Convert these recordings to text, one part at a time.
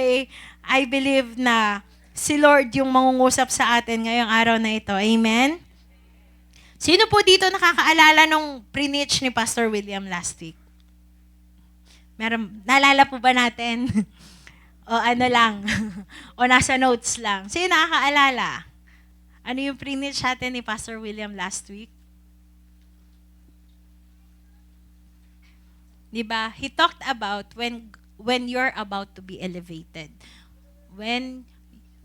Okay? I believe na si Lord yung mangungusap sa atin ngayong araw na ito. Amen? Sino po dito nakakaalala nung preach ni Pastor William last week? Meron, naalala po ba natin? O ano lang? O nasa notes lang? Sino nakakaalala? Ano yung preach natin ni Pastor William last week? Diba? He talked about when you're about to be elevated. When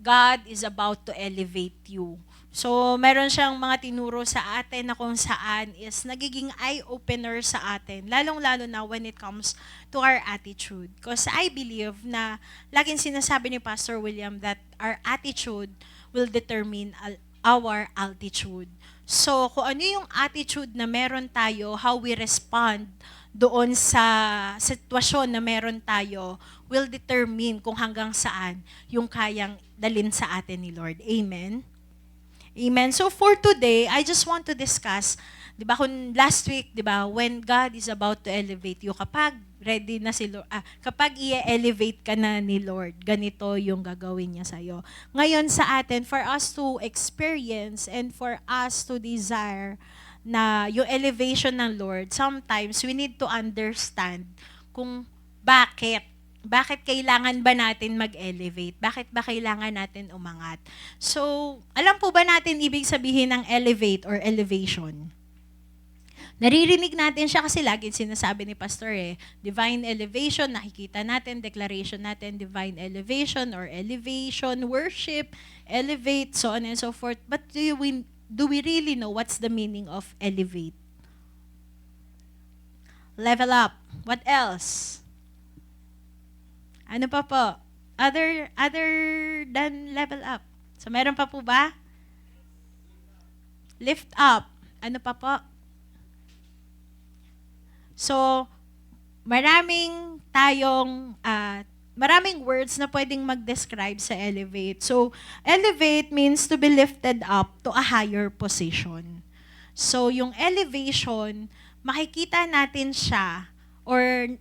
God is about to elevate you. So, meron siyang mga tinuro sa atin na kung saan is nagiging eye-opener sa atin. Lalong-lalo na when it comes to our attitude. Because I believe na laging sinasabi ni Pastor William that our attitude will determine our altitude. So, kung ano yung attitude na meron tayo, how we respond doon sa sitwasyon na meron tayo will determine kung hanggang saan yung kayang dalin sa atin ni Lord. Amen? Amen. So for today, I just want to discuss, 'di ba, kung last week, 'di ba, when God is about to elevate you, kapag ready na si Lord, kapag i-elevate ka na ni Lord, ganito yung gagawin niya sa iyo. Ngayon sa atin, for us to experience and for us to desire na yung elevation ng Lord, sometimes we need to understand kung bakit kailangan ba natin mag-elevate? Bakit ba kailangan natin umangat? So, alam po ba natin ibig sabihin ng elevate or elevation? Naririnig natin siya kasi laging sinasabi ni Pastor divine elevation, nakikita natin, declaration natin, divine elevation or elevation, worship, elevate, so on and so forth. But do we really know what's the meaning of elevate? Level up. What else? Ano pa po? Other than level up. So, meron pa po ba? Lift up. Ano pa po? So, maraming words na pwedeng mag-describe sa elevate. So, elevate means to be lifted up to a higher position. So, yung elevation, makikita natin siya or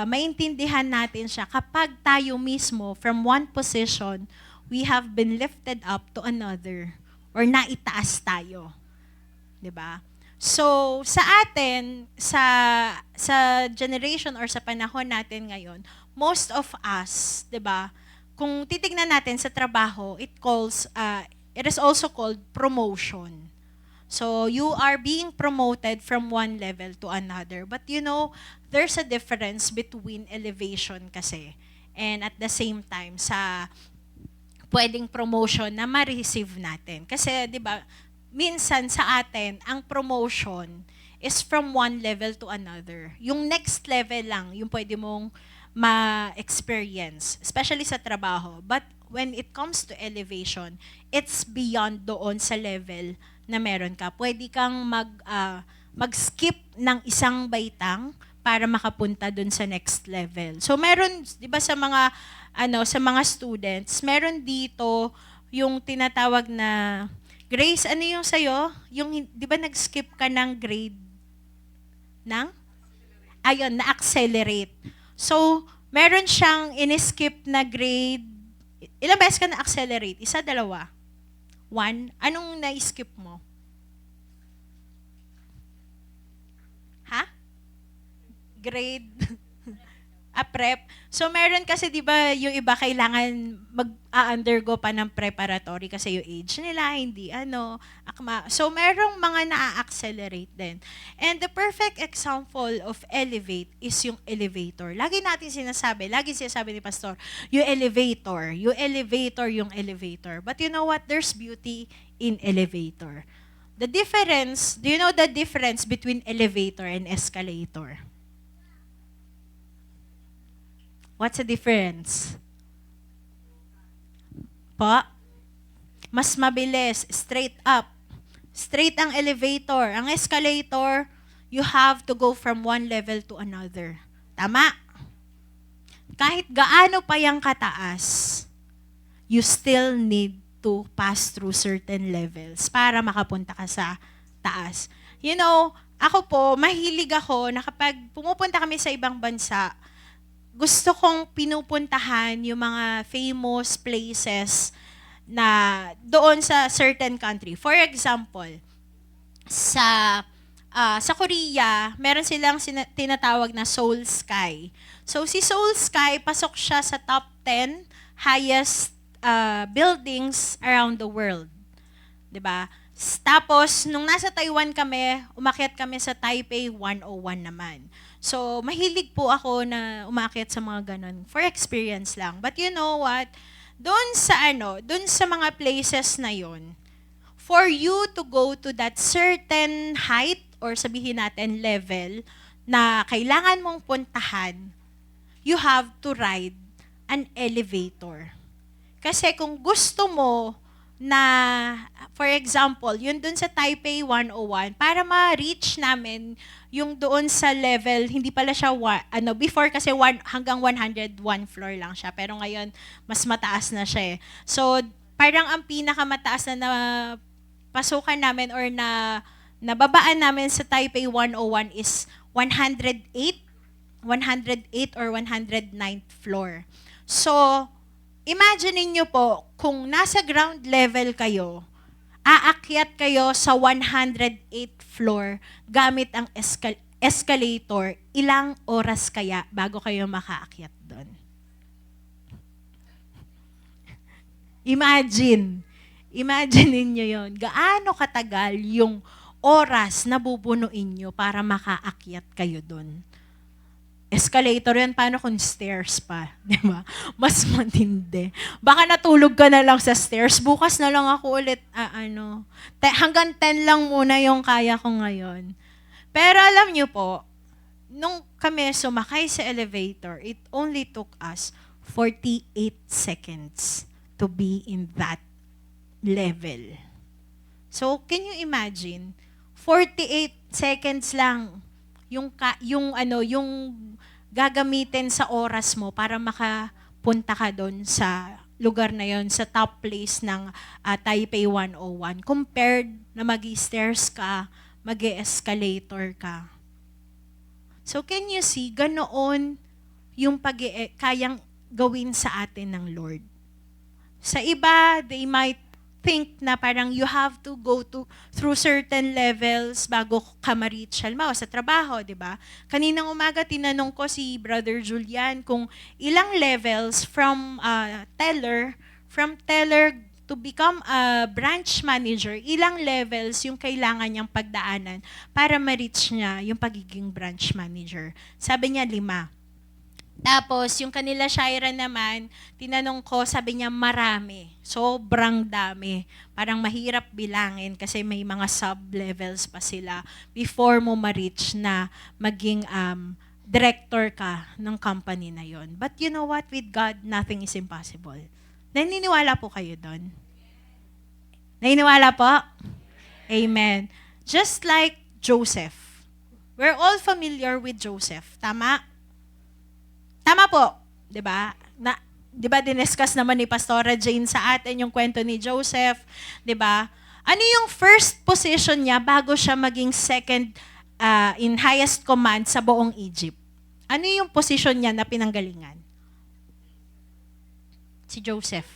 maintindihan natin siya kapag tayo mismo from one position, we have been lifted up to another or naitaas tayo. 'Di ba? So, sa atin, sa generation or sa panahon natin ngayon, most of us, 'di ba? Kung titignan natin sa trabaho, it is also called promotion. So, you are being promoted from one level to another. But you know, there's a difference between elevation kasi and at the same time sa pwedeng promotion na ma-receive natin. Kasi, di ba, minsan sa atin, ang promotion is from one level to another. Yung next level lang, yung pwede mong ma-experience, especially sa trabaho. But when it comes to elevation, it's beyond doon sa level na meron ka. Pwede kang mag-skip ng isang baitang para makapunta dun sa next level. So meron, 'di ba, sa mga students, meron dito yung tinatawag na Grace, ano yung sa'yo? Yung, 'di ba, nag-skip ka ng grade na-accelerate. So, meron siyang in-skip na grade. Ilang beses ka na-accelerate? Isa, dalawa? One? Anong na-skip mo? Ha? Grade? Prep? So, meron kasi, di ba, yung iba kailangan mag-undergo pa ng preparatory kasi yung age nila, hindi akma. So, merong mga na-accelerate din. And the perfect example of elevate is yung elevator. Lagi sinasabi ni Pastor, yung elevator, yung elevator. But you know what? There's beauty in elevator. Do you know the difference between elevator and escalator? What's the difference? Po? Mas mabilis, straight up. Straight ang elevator. Ang escalator, you have to go from one level to another. Tama? Kahit gaano pa yang kataas, you still need to pass through certain levels para makapunta ka sa taas. You know, ako po, mahilig ako na kapag pumupunta kami sa ibang bansa, gusto kong pinupuntahan yung mga famous places na doon sa certain country. For example, sa sa Korea, meron silang tinatawag na Seoul Sky. So si Seoul Sky, pasok siya sa top 10 highest buildings around the world. 'Di ba? Tapos, nung nasa Taiwan kami, umakyat kami sa Taipei 101 naman. So, mahilig po ako na umakyat sa mga ganun. For experience lang. But you know what? Doon sa mga places na yon, for you to go to that certain height or sabihin natin level na kailangan mong puntahan, you have to ride an elevator. Kasi kung gusto mo na, for example, yun dun sa Taipei 101, para ma-reach namin yung doon sa level, hindi pala siya, before kasi hanggang 101 floor lang siya, pero ngayon, mas mataas na siya eh. So, parang ang pinakamataas na pasukan namin or na nababaan namin sa Taipei 101 is 108 or 109th floor. So, imagine niyo po, kung nasa ground level kayo, aakyat kayo sa 108th floor gamit ang escalator, ilang oras kaya bago kayo makaakyat doon? Imagine niyo yon. Gaano katagal yung oras na bubunuin nyo para makaakyat kayo doon? Escalator yan, paano kung stairs pa? Di ba? Mas matindi. Baka natulog ka na lang sa stairs, bukas na lang ako ulit, hanggang 10 lang muna yung kaya ko ngayon. Pero alam nyo po, nung kami sumakay sa elevator, it only took us 48 seconds to be in that level. So, can you imagine? 48 seconds lang yung gagamitin sa oras mo para makapunta ka doon sa lugar na yon, sa top place ng Taipei 101, compared na mag-stairs ka, mag-escalator ka. So can you see, ganoon yung kayang gawin sa atin ng Lord. Sa iba, they might think na parang you have to go through certain levels bago ka ma-reach. Halimbawa, sa trabaho, di ba? Kaninang umaga, tinanong ko si Brother Julian kung ilang levels from teller to become a branch manager, ilang levels yung kailangan niyang pagdaanan para ma-reach niya yung pagiging branch manager. Sabi niya 5. Tapos, yung kanila Shaira naman, tinanong ko, sabi niya marami. Sobrang dami. Parang mahirap bilangin kasi may mga sub-levels pa sila before mo ma-reach na maging director ka ng company na yon. But you know what? With God, nothing is impossible. Naniniwala po kayo doon? Naniniwala po? Amen. Just like Joseph. We're all familiar with Joseph. Tama? Tama po, 'di ba? 'Di ba diniscuss naman ni Pastora Jane sa atin yung kwento ni Joseph, 'di ba? Ano yung first position niya bago siya maging second in highest command sa buong Egypt? Ano yung position niya na pinanggalingan? Si Joseph.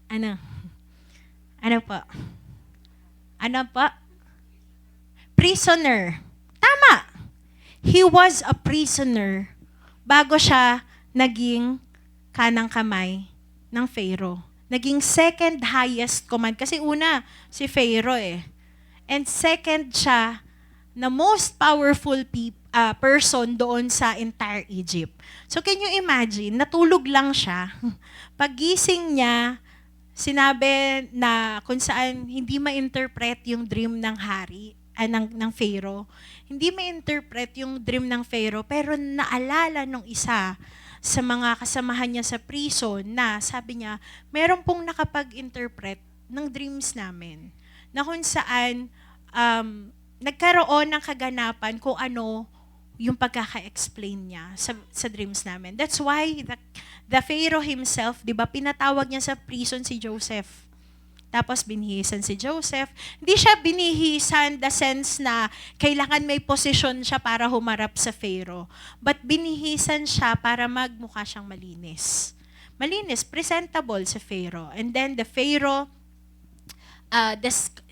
Ano? Ano po? Ano po? Prisoner. Tama. He was a prisoner bago siya naging kanang kamay ng Pharaoh. Naging second highest command. Kasi una, si Pharaoh eh. And second siya na most powerful person doon sa entire Egypt. So can you imagine, natulog lang siya. Paggising niya, sinabi na kung saan hindi ma-interpret yung dream ng hari, ng Pharaoh. Hindi ma-interpret yung dream ng Pharaoh, pero naalala nung isa sa mga kasamahan niya sa prison na sabi niya, meron pong nakapag-interpret ng dreams namin. Na kung saan nagkaroon ng kaganapan kung ano yung pagkaka-explain niya sa dreams namin. That's why the Pharaoh himself, di ba, pinatawag niya sa prison si Joseph. Tapos binihisan si Joseph. Hindi siya binihisan the sense na kailangan may posisyon siya para humarap sa Pharaoh. But binihisan siya para magmukha siyang malinis. Malinis, presentable sa Pharaoh. And then the Pharaoh,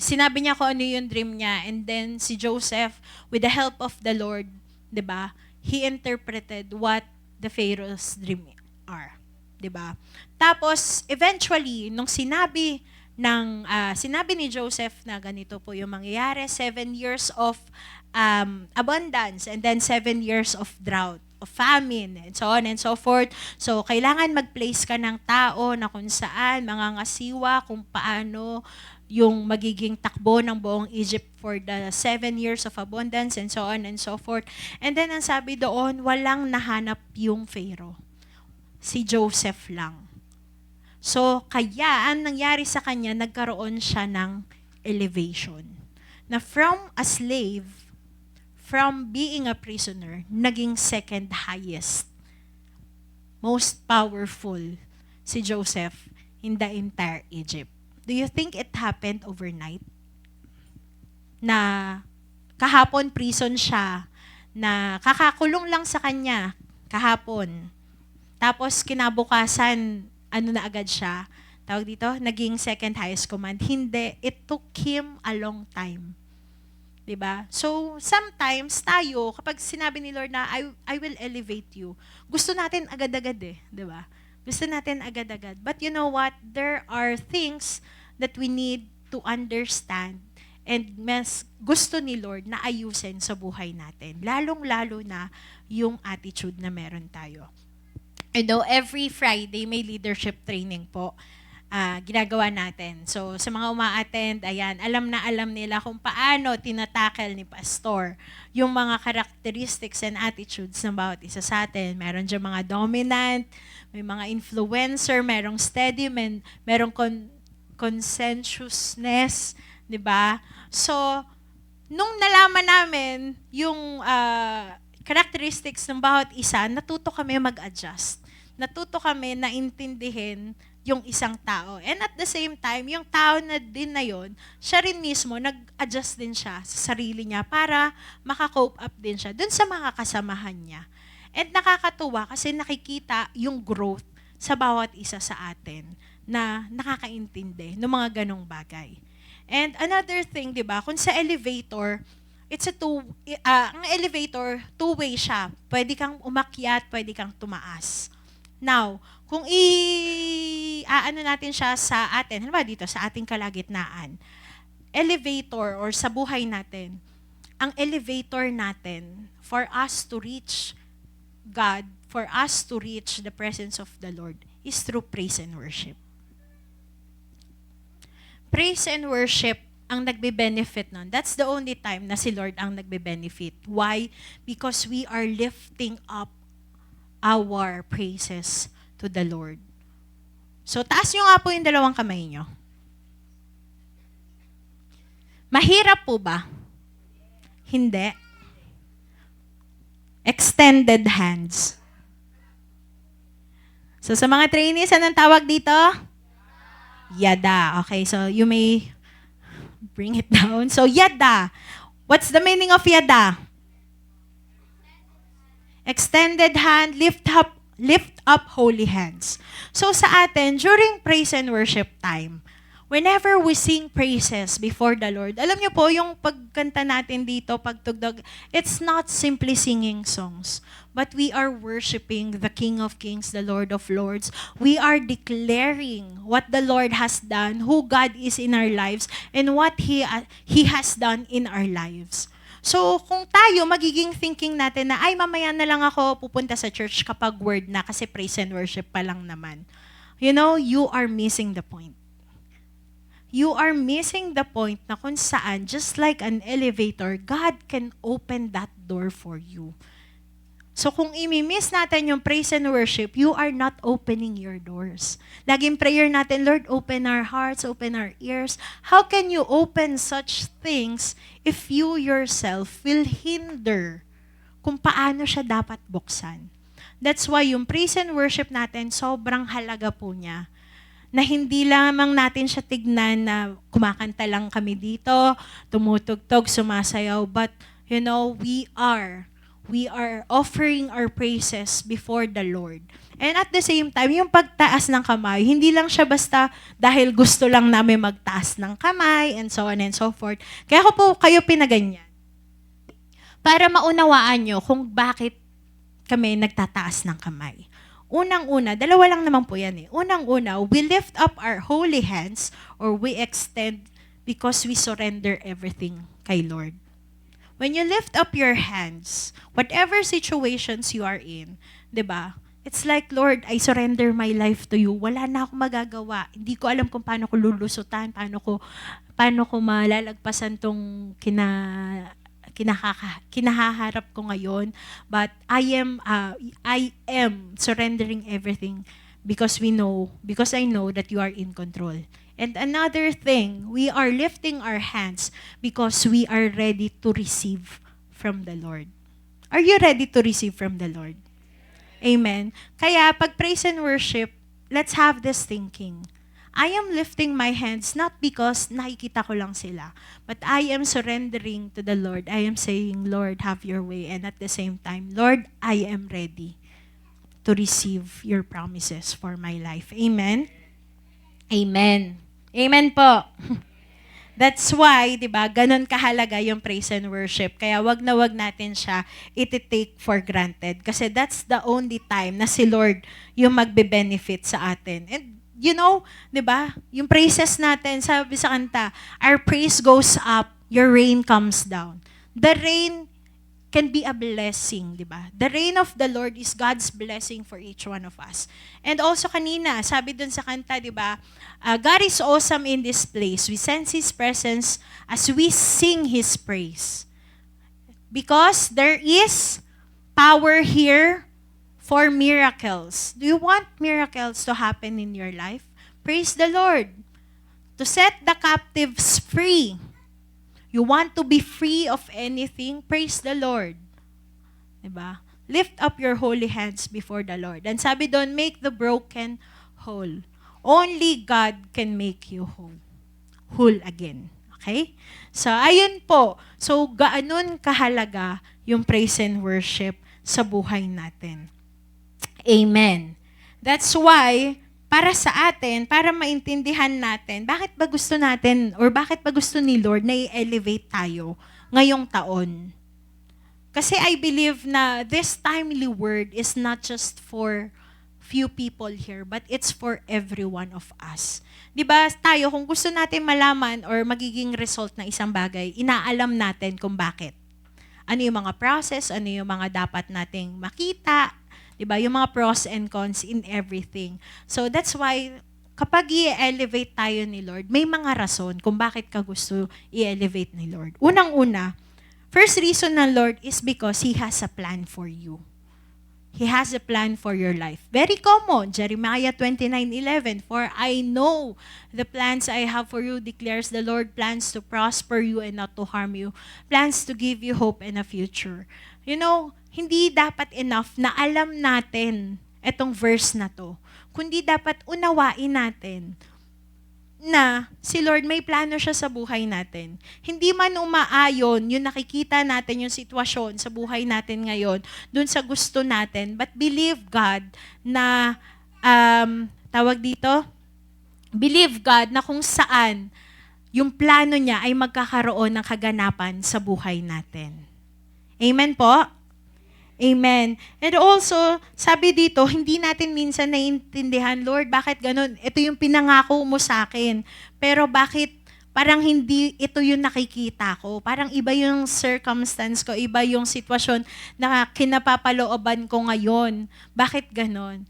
sinabi niya kung ano yung dream niya. And then si Joseph, with the help of the Lord, 'di ba? He interpreted what the Pharaoh's dream are. 'Di ba? Tapos eventually nung sinabi ni Joseph na ganito po yung mangyayari, 7 years of abundance and then 7 years of drought, of famine, and so on and so forth. So, kailangan mag-place ka ng tao na kung saan, mangangasiwa, kung paano yung magiging takbo ng buong Egypt for the 7 years of abundance and so on and so forth. And then, ang sabi doon, walang nahanap yung Pharaoh. Si Joseph lang. So, kaya, ang nangyari sa kanya, nagkaroon siya ng elevation. Na from a slave, from being a prisoner, naging second highest, most powerful si Joseph in the entire Egypt. Do you think it happened overnight? Na kahapon prison siya, na kakakulong lang sa kanya kahapon. Tapos kinabukasan, ano na agad siya, tawag dito, naging second highest command. Hindi, it took him a long time. 'Di ba? So, sometimes tayo, kapag sinabi ni Lord na, I will elevate you, gusto natin agad-agad 'di ba? Gusto natin agad-agad. But you know what? There are things that we need to understand and mas gusto ni Lord na ayusin sa buhay natin. Lalong-lalo na yung attitude na meron tayo. I know every Friday may leadership training po ginagawa natin. So, sa mga uma-attend, ayan, alam na alam nila kung paano tinatackle ni Pastor yung mga characteristics and attitudes ng bawat isa sa atin. Meron dyan mga dominant, may mga influencer, merong steady, merong consensuousness, di ba? So, nung nalaman namin yung characteristics ng bawat isa, natuto kami mag-adjust. Natuto kami na intindihin yung isang tao. And at the same time, yung tao na din na yun, siya rin mismo, nag-adjust din siya sa sarili niya para makakope up din siya dun sa mga kasamahan niya. And nakakatuwa kasi nakikita yung growth sa bawat isa sa atin na nakakaintindi ng mga ganong bagay. And another thing, di ba, kung sa elevator, ang elevator, two-way siya. Pwede kang umakyat, pwede kang tumaas. Now, kung ano natin siya sa atin, halimbawa dito, sa ating kalagitnaan, elevator or sa buhay natin, ang elevator natin, for us to reach God, for us to reach the presence of the Lord, is through praise and worship. Praise and worship ang nagbe-benefit nun. That's the only time na si Lord ang nagbe-benefit. Why? Because we are lifting up our praises to the Lord. So, taas nyo nga po yung dalawang kamay nyo. Mahirap po ba? Hindi. Extended hands. So, sa mga trainees, anong tawag dito? Yada. Okay, so you may bring it down. So, yada. What's the meaning of yada? Extended hand, lift up holy hands. So sa atin, during praise and worship time, whenever we sing praises before the Lord, alam niyo po, yung pagkanta natin dito, pagtugtog, it's not simply singing songs, but we are worshiping the King of Kings, the Lord of Lords. We are declaring what the Lord has done, who God is in our lives, and what He has done in our lives. So, kung tayo, magiging thinking natin na, ay, mamaya na lang ako pupunta sa church kapag word na, kasi praise and worship pa lang naman. You know, you are missing the point. You are missing the point na kung saan, just like an elevator, God can open that door for you. So kung imi-miss natin yung praise and worship, you are not opening your doors. Laging prayer natin, Lord, open our hearts, open our ears. How can you open such things if you yourself will hinder kung paano siya dapat buksan? That's why yung praise and worship natin, sobrang halaga po niya. na hindi lamang natin siya tignan na kumakanta lang kami dito, tumutugtog, sumasayaw, but we are offering our praises before the Lord. And at the same time, yung pagtaas ng kamay, hindi lang siya basta dahil gusto lang namin magtaas ng kamay and so on and so forth. Kaya ko po kayo pinaganyan. Para maunawaan nyo kung bakit kami nagtataas ng kamay. Unang-una, dalawa lang naman po yan eh. Unang-una, we lift up our holy hands or we extend because we surrender everything kay Lord. When you lift up your hands, whatever situations you are in, 'di ba? It's like, Lord, I surrender my life to you. Wala na akong magagawa. Hindi ko alam kung paano ko lulusutan, paano ko malalagpasan tong kinahaharap ko ngayon. But I am surrendering everything because I know that you are in control. And another thing, we are lifting our hands because we are ready to receive from the Lord. Are you ready to receive from the Lord? Amen. Kaya pag praise and worship, let's have this thinking. I am lifting my hands not because nakikita ko lang sila, but I am surrendering to the Lord. I am saying, Lord, have your way. And at the same time, Lord, I am ready to receive your promises for my life. Amen? Amen. Amen po. That's why, 'di ba, ganun kahalaga yung praise and worship. Kaya wag natin siya iti-take for granted kasi that's the only time na si Lord yung magbe-benefit sa atin. And 'di ba? Yung praises natin, sabi sa kanta, our praise goes up, your rain comes down. The rain can be a blessing, 'di ba? The rain of the Lord is God's blessing for each one of us. And also kanina, sabi dun sa kanta, 'di ba? God is awesome in this place. We sense His presence as we sing His praise. Because there is power here for miracles. Do you want miracles to happen in your life? Praise the Lord. To set the captives free. You want to be free of anything? Praise the Lord. Diba? Lift up your holy hands before the Lord. And sabi doon, make the broken whole. Only God can make you whole again. Okay? So, ayun po. So, gaanon kahalaga yung praise and worship sa buhay natin. Amen. That's why, para sa atin, para maintindihan natin, bakit ba gusto natin, or bakit ba gusto ni Lord na i-elevate tayo ngayong taon? Kasi I believe na this timely word is not just for few people here, but it's for every one of us. Diba tayo, kung gusto natin malaman or magiging result ng isang bagay, inaalam natin kung bakit. Ano yung mga process, ano yung mga dapat nating makita, diba? Yung mga pros and cons in everything. So that's why, kapag i-elevate tayo ni Lord, may mga rason kung bakit ka gusto i-elevate ni Lord. Unang-una, first reason ng Lord is because He has a plan for you. He has a plan for your life. Very common, Jeremiah 29:11, for I know the plans I have for you, declares the Lord, plans to prosper you and not to harm you, plans to give you hope and a future. Hindi dapat enough na alam natin itong verse na to, kundi dapat unawain natin na si Lord may plano siya sa buhay natin. Hindi man umaayon yung nakikita natin yung sitwasyon sa buhay natin ngayon dun sa gusto natin, but believe God na believe God na kung saan yung plano niya ay magkakaroon ng kaganapan sa buhay natin. Amen po? Amen. And also, sabi dito, hindi natin minsan naiintindihan, Lord, bakit ganun? Ito yung pinangako mo sa akin. Pero bakit parang hindi ito yung nakikita ko? Parang iba yung circumstance ko, iba yung sitwasyon na kinapapalooban ko ngayon. Bakit ganun?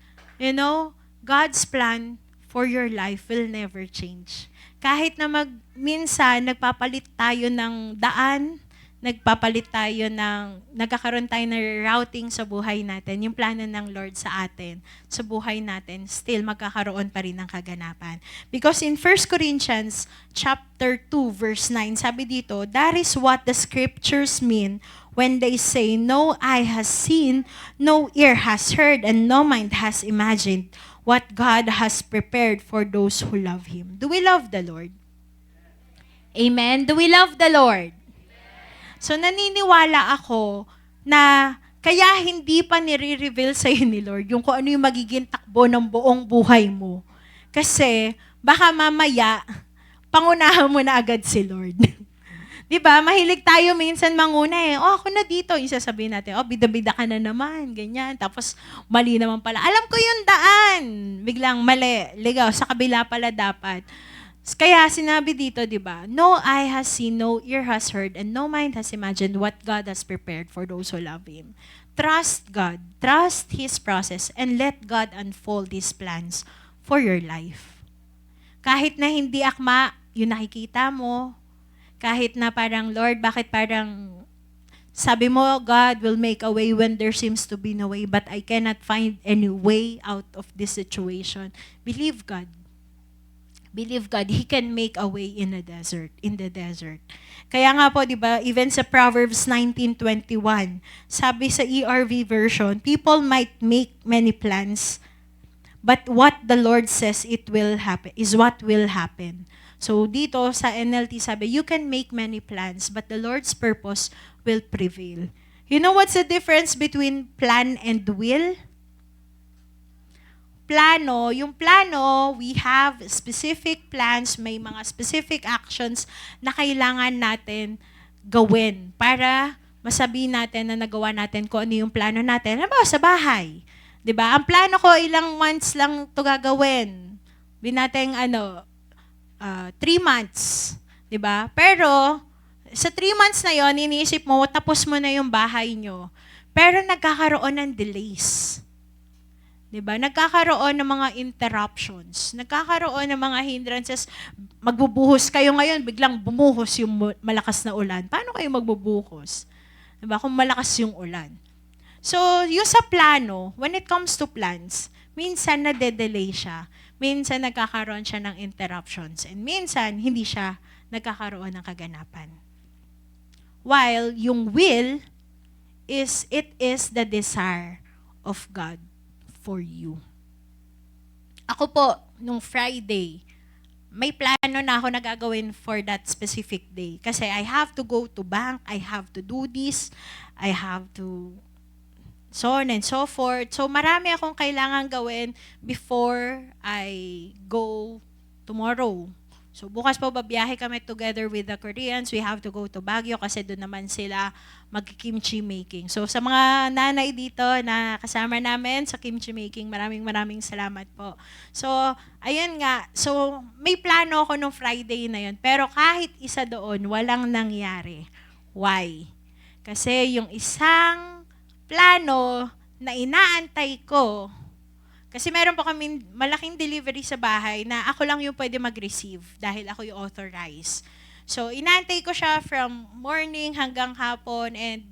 God's plan for your life will never change. Kahit na minsan nagpapalit tayo ng daan, nagkakaroon tayo ng routing sa buhay natin, yung plano ng Lord sa atin, sa buhay natin, still magkakaroon pa rin ng kaganapan. Because in 1 Corinthians chapter 2, verse 9, sabi dito, that is what the scriptures mean when they say, no eye has seen, no ear has heard, and no mind has imagined what God has prepared for those who love Him. Do we love the Lord? Amen? Do we love the Lord? So naniniwala ako na kaya hindi pa nire-reveal sa'yo ni Lord yung kung ano yung magiging takbo ng buong buhay mo. Kasi baka mamaya, pangunahan mo na agad si Lord. Di ba? Mahilig tayo minsan manguna eh. Oh, ako na dito. Yung sasabihin natin, oh, bida-bida ka na naman. Ganyan. Tapos, mali naman pala. Alam ko yung daan. Biglang mali. Ligaw. Sa kabila pala dapat. Kaya sinabi dito, di ba? No eye has seen, no ear has heard, and no mind has imagined what God has prepared for those who love Him. Trust God. Trust His process and let God unfold His plans for your life. Kahit na hindi akma, yung nakikita mo, kahit na parang, Lord, bakit parang, sabi mo, God will make a way when there seems to be no way, but I cannot find any way out of this situation. Believe God. Believe God, He can make a way in the desert. Kaya nga po, di ba, even sa Proverbs 19:21, sabi sa ERV version, people might make many plans, but what the Lord says it will happen is what will happen. So dito sa NLT sabi, you can make many plans, but the Lord's purpose will prevail. You know what's the difference between plan and will? Plano, yung plano, we have specific plans, may mga specific actions na kailangan natin gawin para masabihin natin na nagawa natin kung ano yung plano natin. Ano ba, sa bahay? 'Di ba? Ang plano ko, ilang months lang ito gagawin. Binateng 3 months, 'di ba? Pero sa 3 months na 'yon, iniisip mo tapos mo na yung bahay nyo. Pero nagkakaroon ng delays. 'Di ba? Nagkakaroon ng mga interruptions, nagkakaroon ng mga hindrances. Magbubuhos kayo ngayon, biglang bumuhos yung malakas na ulan. Paano kayo magbubuhos? 'Di ba? Kung malakas yung ulan. So, yung sa plano, when it comes to plans, minsan nade-delay siya. Minsan nagkakaroon siya ng interruptions. And minsan, hindi siya nagkakaroon ng kaganapan. While yung will it is the desire of God for you. Ako po, nung Friday, may plano na ako na gagawin for that specific day. Kasi I have to go to bank, I have to do this, I have to so on and so forth. So, marami akong kailangan gawin before I go tomorrow. So, bukas po babiyahe kami together with the Koreans. We have to go to Baguio kasi doon naman sila mag-kimchi making. So, sa mga nanay dito na kasama namin sa kimchi making, maraming salamat po. So, ayun nga. So, may plano ako nung Friday na yun. Pero kahit isa doon, walang nangyari. Why? Kasi yung isang plano na inaantay ko, kasi meron pa kami malaking delivery sa bahay na ako lang yung pwede mag-receive dahil ako yung authorized. So, inaantay ko siya from morning hanggang hapon and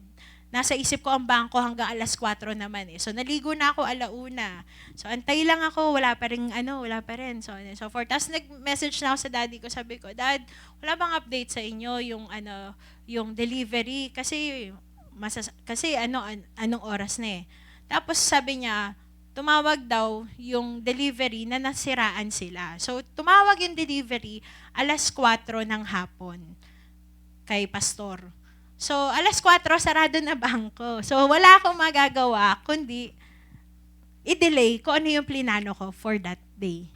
nasa isip ko ang bangko hanggang 4:00 naman eh. So, naligo na ako 1:00. So, antay lang ako, wala pa rin. So, on and so forth. Tapos, nag-message na ako sa daddy ko, sabi ko, Dad, wala bang update sa inyo yung delivery? Kasi anong oras na eh. Tapos sabi niya, tumawag daw yung delivery na nasiraan sila. So, tumawag yung delivery 4:00 ng hapon kay pastor. So, 4:00 sarado na bangko. So, wala akong magagawa kundi i-delay kung ano yung plinano ko for that day.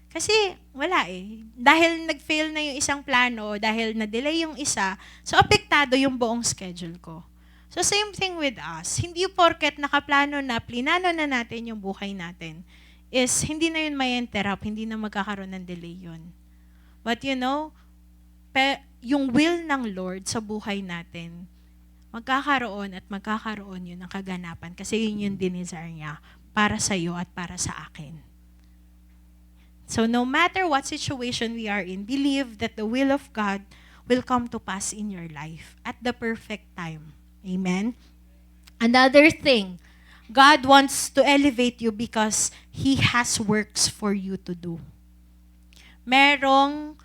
Kasi wala eh. Dahil nag-fail na yung isang plano, dahil na-delay yung isa, so apektado yung buong schedule ko. So same thing with us. Hindi porket nakaplano na, plinano na natin yung buhay natin, is hindi na yun may interrupt, hindi na magkakaroon ng delay yun. But you know, yung will ng Lord sa buhay natin, magkakaroon yun ng kaganapan kasi yun yung dinesire niya para sa iyo at para sa akin. So no matter what situation we are in, believe that the will of God will come to pass in your life at the perfect time. Amen? Another thing, God wants to elevate you because He has works for you to do. Merong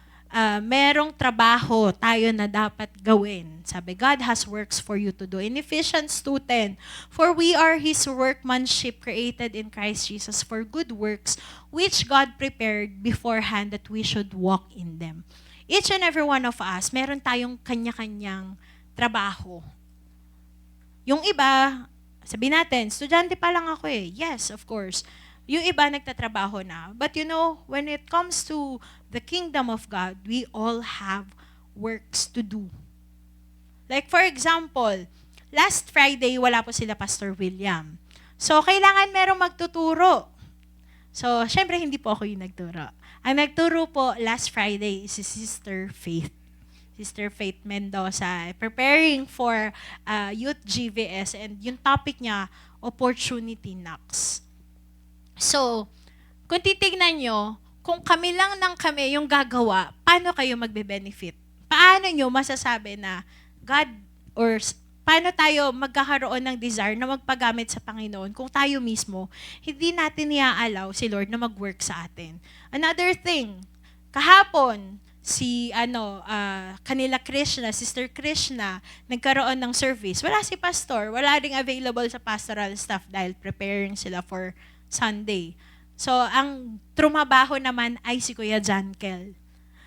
merong trabaho tayo na dapat gawin. Sabi, God has works for you to do. In Ephesians 2:10, for we are His workmanship created in Christ Jesus for good works, which God prepared beforehand that we should walk in them. Each and every one of us, meron tayong kanya-kanyang trabaho. Yung iba, sabi natin, estudyante pa lang ako eh. Yes, of course. Yung iba nagtatrabaho na. But you know, when it comes to the kingdom of God, we all have works to do. Like for example, last Friday, wala po sila Pastor William. So, kailangan merong magtuturo. So, syempre, hindi po ako yung nagturo. Ang nagturo po last Friday is si Sister Faith. Sister Faith Mendoza, preparing for Youth GVS, and yung topic niya, Opportunity Knocks. So, kung titignan nyo, kung kami lang ng kami yung gagawa, paano kayo magbe-benefit? Paano nyo masasabi na God, or paano tayo magkakaroon ng desire na magpagamit sa Panginoon kung tayo mismo, hindi natin i-allow si Lord na mag-work sa atin? Another thing, kahapon, kanila Krishna, Sister Krishna, nagkaroon ng service. Wala si pastor, wala ding available sa pastoral staff dahil preparing sila for Sunday. So, ang trumabaho naman ay si Kuya Jankel.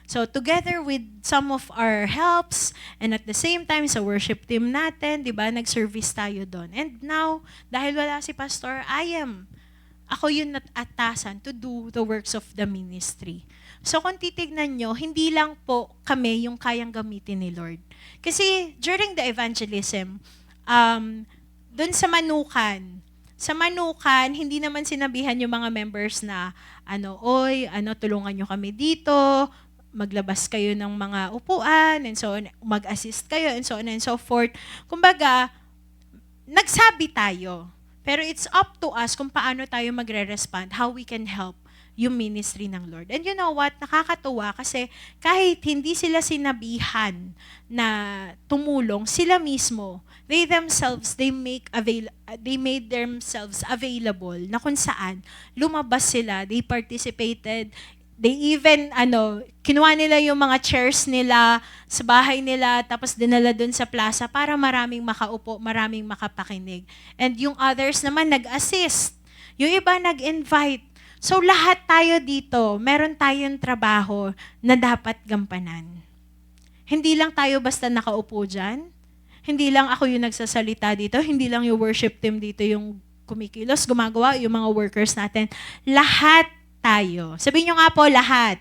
So, together with some of our helps, and at the same time, sa worship team natin, di ba, nag-service tayo doon. And now, dahil wala si pastor, ako yung natatasan to do the works of the ministry. So, kung titignan nyo, hindi lang po kami yung kayang gamitin ni Lord. Kasi, during the evangelism, doon sa Manukan, hindi naman sinabihan yung mga members na, tulungan nyo kami dito, maglabas kayo ng mga upuan, and so on, mag-assist kayo, and so on and so forth. Kumbaga, nagsabi tayo. Pero it's up to us kung paano tayo magre-respond, how we can help yung ministry ng Lord. And you know what? Nakakatuwa kasi kahit hindi sila sinabihan na tumulong, sila mismo, they made themselves available na kung saan lumabas sila, they participated, they even, kinuha nila yung mga chairs nila sa bahay nila, tapos dinala dun sa plaza para maraming makaupo, maraming makapakinig. And yung others naman nag-assist. Yung iba nag-invite. So lahat tayo dito, meron tayong trabaho na dapat gampanan. Hindi lang tayo basta nakaupo dyan. Hindi lang ako yung nagsasalita dito. Hindi lang yung worship team dito yung kumikilos, gumagawa, yung mga workers natin. Lahat tayo. Sabihin nyo nga po, lahat.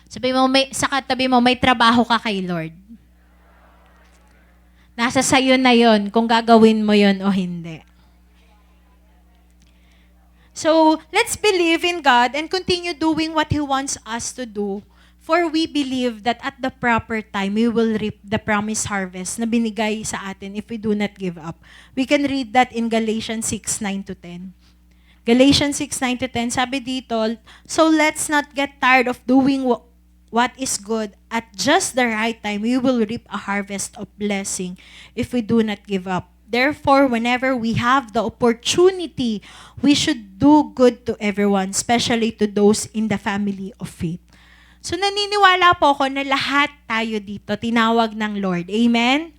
Sabihin mo, sa katabi mo, may trabaho ka kay Lord. Nasa sayo na yon kung gagawin mo yon o hindi. So, let's believe in God and continue doing what He wants us to do, for we believe that at the proper time, we will reap the promised harvest na binigay sa atin if we do not give up. We can read that in Galatians 6:9-10. Galatians 6:9-10, sabi dito, so let's not get tired of doing what is good. At just the right time, we will reap a harvest of blessing if we do not give up. Therefore, whenever we have the opportunity, we should do good to everyone, especially to those in the family of faith. So naniniwala po ako na lahat tayo dito tinawag ng Lord. Amen?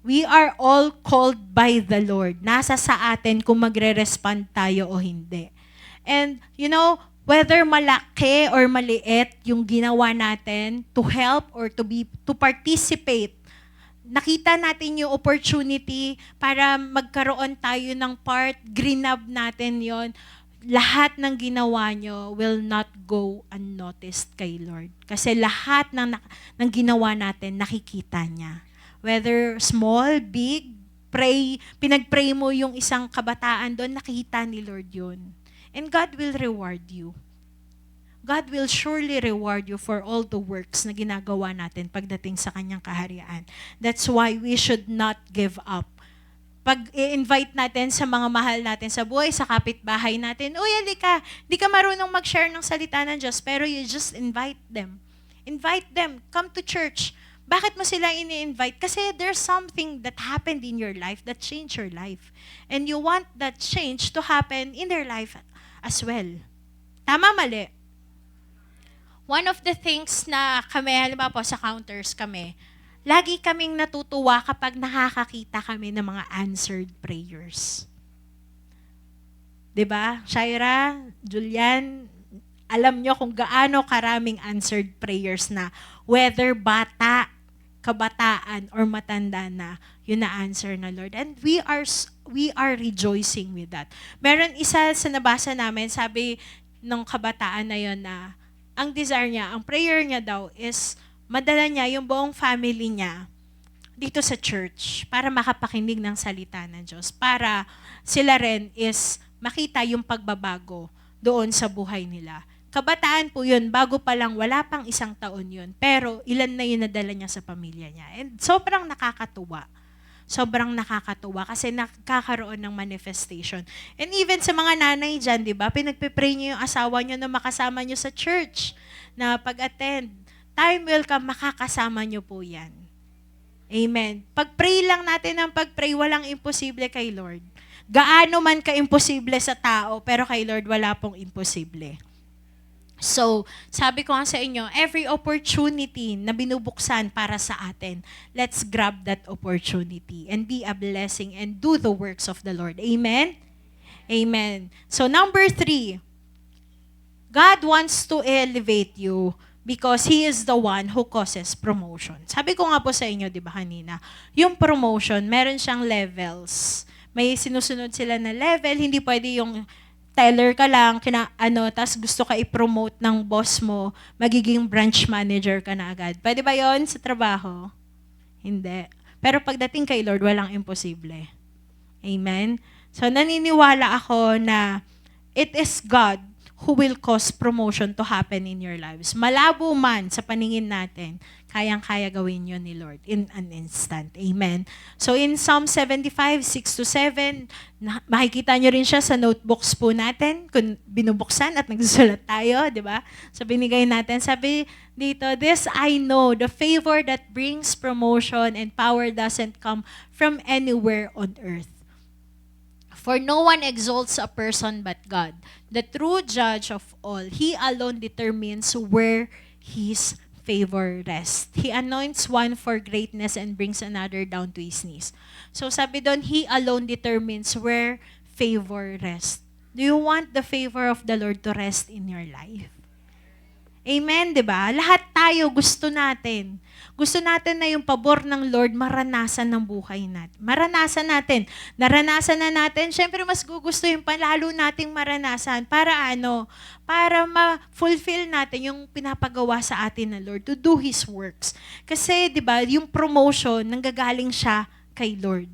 We are all called by the Lord. Nasa sa atin kung magre-respond tayo o hindi. And whether malaki or maliit yung ginawa natin to help or to participate, nakita natin yung opportunity para magkaroon tayo ng part, grinab natin yon. Lahat ng ginawa nyo will not go unnoticed kay Lord. Kasi lahat ng ginawa natin, nakikita niya. Whether small, big, pinag-pray mo yung isang kabataan doon, nakita ni Lord yun. And God will reward you. God will surely reward you for all the works na ginagawa natin pagdating sa kanyang kaharian. That's why we should not give up. Pag i-invite natin sa mga mahal natin sa buhay, sa kapitbahay natin, uy, halika, di ka marunong mag-share ng salita ng Diyos, pero you just invite them. Invite them, come to church. Bakit mo sila ini-invite? Kasi there's something that happened in your life that changed your life. And you want that change to happen in their life as well. Tama, mali? One of the things na kami, halimbawa po sa counters kami, lagi kaming natutuwa kapag nakakakita kami ng mga answered prayers. 'Di ba? Shaira, Julian, alam nyo kung gaano karaming answered prayers na whether bata, kabataan, or matanda na, yun na answer na Lord. And we are rejoicing with that. Meron isa sa nabasa namin, sabi ng kabataan na yun na ang desire niya, ang prayer niya daw is madala niya yung buong family niya dito sa church para makapakinig ng salita ng Diyos. Para sila rin is makita yung pagbabago doon sa buhay nila. Kabataan po yun, bago pa lang, wala pang 1 taon yun. Pero ilan na yun nadala niya sa pamilya niya. And sobrang nakakatuwa. Sobrang nakakatuwa kasi nakakaroon ng manifestation. And even sa mga nanay dyan, di ba, pinagpipray niyo yung asawa niyo na makasama niyo sa church, na pag-attend. Time will come, makakasama niyo po yan. Amen. Pag-pray lang natin ng pag-pray, walang imposible kay Lord. Gaano man ka-imposible sa tao, pero kay Lord wala pong imposible. So, sabi ko nga sa inyo, every opportunity na binubuksan para sa atin, let's grab that opportunity and be a blessing and do the works of the Lord. Amen? Amen. So, number 3, God wants to elevate you because He is the one who causes promotion. Sabi ko nga po sa inyo, di ba kanina, yung promotion, meron siyang levels. May sinusunod sila na level, hindi pwede yung teller ka lang, tas gusto ka i-promote ng boss mo, magiging branch manager ka na agad. Pwede ba yon sa trabaho? Hindi. Pero pagdating kay Lord, walang imposible. Amen? So, naniniwala ako na it is God who will cause promotion to happen in your lives. Malabo man sa paningin natin, kayang-kaya gawin yun ni Lord in an instant. Amen. So in Psalm 75, 6-7, makikita nyo rin siya sa notebooks po natin, kung binubuksan at nagsusulat tayo, di ba? So binigay natin, sabi dito, this I know, the favor that brings promotion and power doesn't come from anywhere on earth. For no one exalts a person but God, the true judge of all. He alone determines where His favor rests. He anoints one for greatness and brings another down to his knees. So sabi doon, He alone determines where favor rests. Do you want the favor of the Lord to rest in your life? Amen, di ba? Lahat tayo gusto natin. Gusto natin na yung pabor ng Lord maranasan ng buhay natin. Maranasan natin. Naranasan na natin. Siyempre, mas gugusto yung palalo nating maranasan. Para ano? Para ma-fulfill natin yung pinapagawa sa atin ng Lord to do His works. Kasi, di ba, yung promotion, nanggagaling siya kay Lord.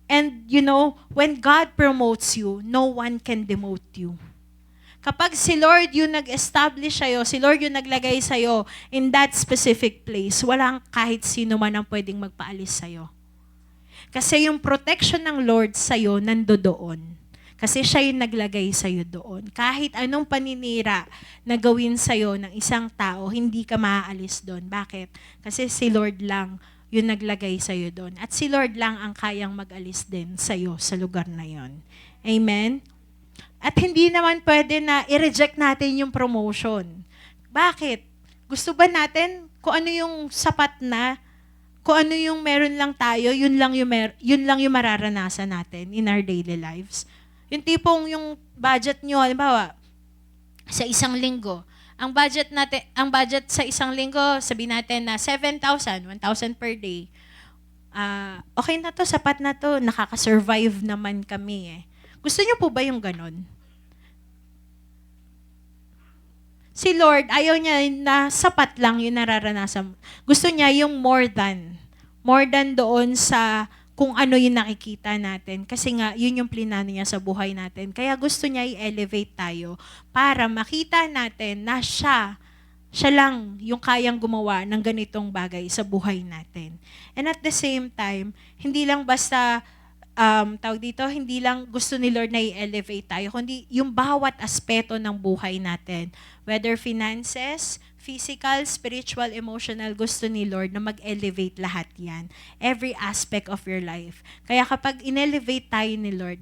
And, you know, when God promotes you, no one can demote you. Kapag si Lord yung nag-establish sa'yo, si Lord yung naglagay sa'yo in that specific place, walang kahit sino man ang pwedeng magpaalis sa'yo. Kasi yung protection ng Lord sa'yo, nandoon. Kasi siya yung naglagay sa'yo doon. Kahit anong paninira na gawin sa'yo ng isang tao, hindi ka maaalis doon. Bakit? Kasi si Lord lang yung naglagay sa'yo doon. At si Lord lang ang kayang mag-alis din sa'yo sa lugar na yon. Amen? At hindi naman pwede na i-reject natin yung promotion. Bakit? Gusto ba natin kung ano yung sapat na, kung ano yung meron lang tayo, yun lang yung mararanasan natin in our daily lives? Yung tipong yung budget nyo, halimbawa, sa isang linggo, ang budget sa isang linggo, sabihin natin na 7,000, 1,000 per day. Okay na to, sapat na to, nakaka-survive naman kami eh. Gusto nyo po ba yung ganon? Si Lord, ayaw niya na sapat lang yung nararanasan. Gusto niya yung more than. More than doon sa kung ano yung nakikita natin. Kasi nga, yun yung plinano niya sa buhay natin. Kaya gusto niya i-elevate tayo para makita natin na siya lang yung kayang gumawa ng ganitong bagay sa buhay natin. And at the same time, hindi lang basta hindi lang gusto ni Lord na i-elevate tayo, kundi yung bawat aspeto ng buhay natin. Whether finances, physical, spiritual, emotional, gusto ni Lord na mag-elevate lahat yan. Every aspect of your life. Kaya kapag in-elevate tayo ni Lord,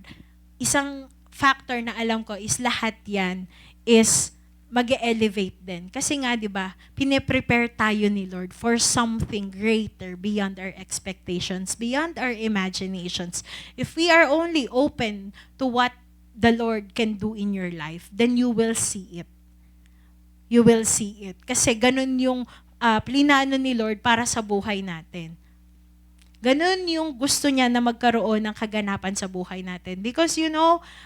isang factor na alam ko is lahat yan is mag-elevate din. Kasi nga, di ba, pine-prepare tayo ni Lord for something greater beyond our expectations, beyond our imaginations. If we are only open to what the Lord can do in your life, then you will see it. You will see it. Kasi ganun yung plinano ni Lord para sa buhay natin. Ganun yung gusto niya na magkaroon ng kaganapan sa buhay natin. Because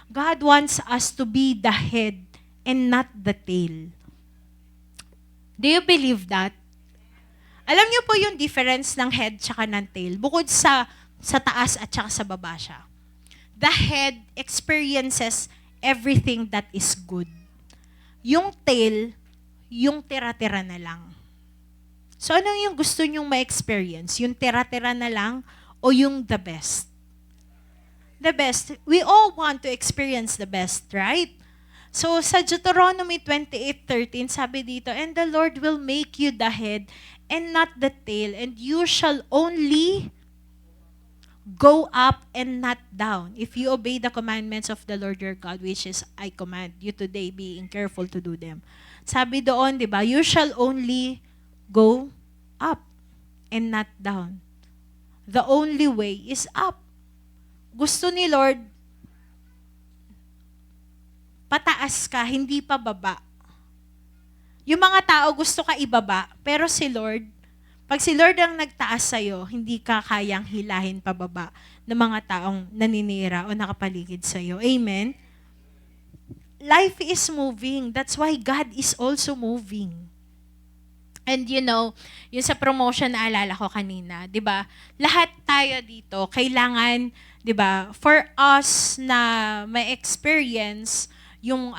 God wants us to be the head and not the tail. Do you believe that? Alam niyo po yung difference ng head tsaka ng tail. Bukod sa taas at tsaka sa baba siya. The head experiences everything that is good. Yung tail, yung tira-tira na lang. So ano yung gusto nyong ma-experience? Yung tira-tira na lang o yung the best? The best. We all want to experience the best, right? So sa Deuteronomy 28:13, sabi dito, "And the Lord will make you the head and not the tail, and you shall only go up and not down, if you obey the commandments of the Lord your God, which is I command you today, being careful to do them." Sabi doon, di ba, you shall only go up and not down. The only way is up. Gusto ni Lord, pataas ka, hindi pa baba. Yung mga tao gusto ka ibaba, pero si Lord, pag si Lord ang nagtaas sa'yo, hindi ka kayang hilahin pababa ng mga taong naninira o nakapaligid sa'yo. Amen? Life is moving. That's why God is also moving. And yung sa promotion na alala ko kanina, 'di ba? Lahat tayo dito kailangan, 'di ba, for us na may experience yung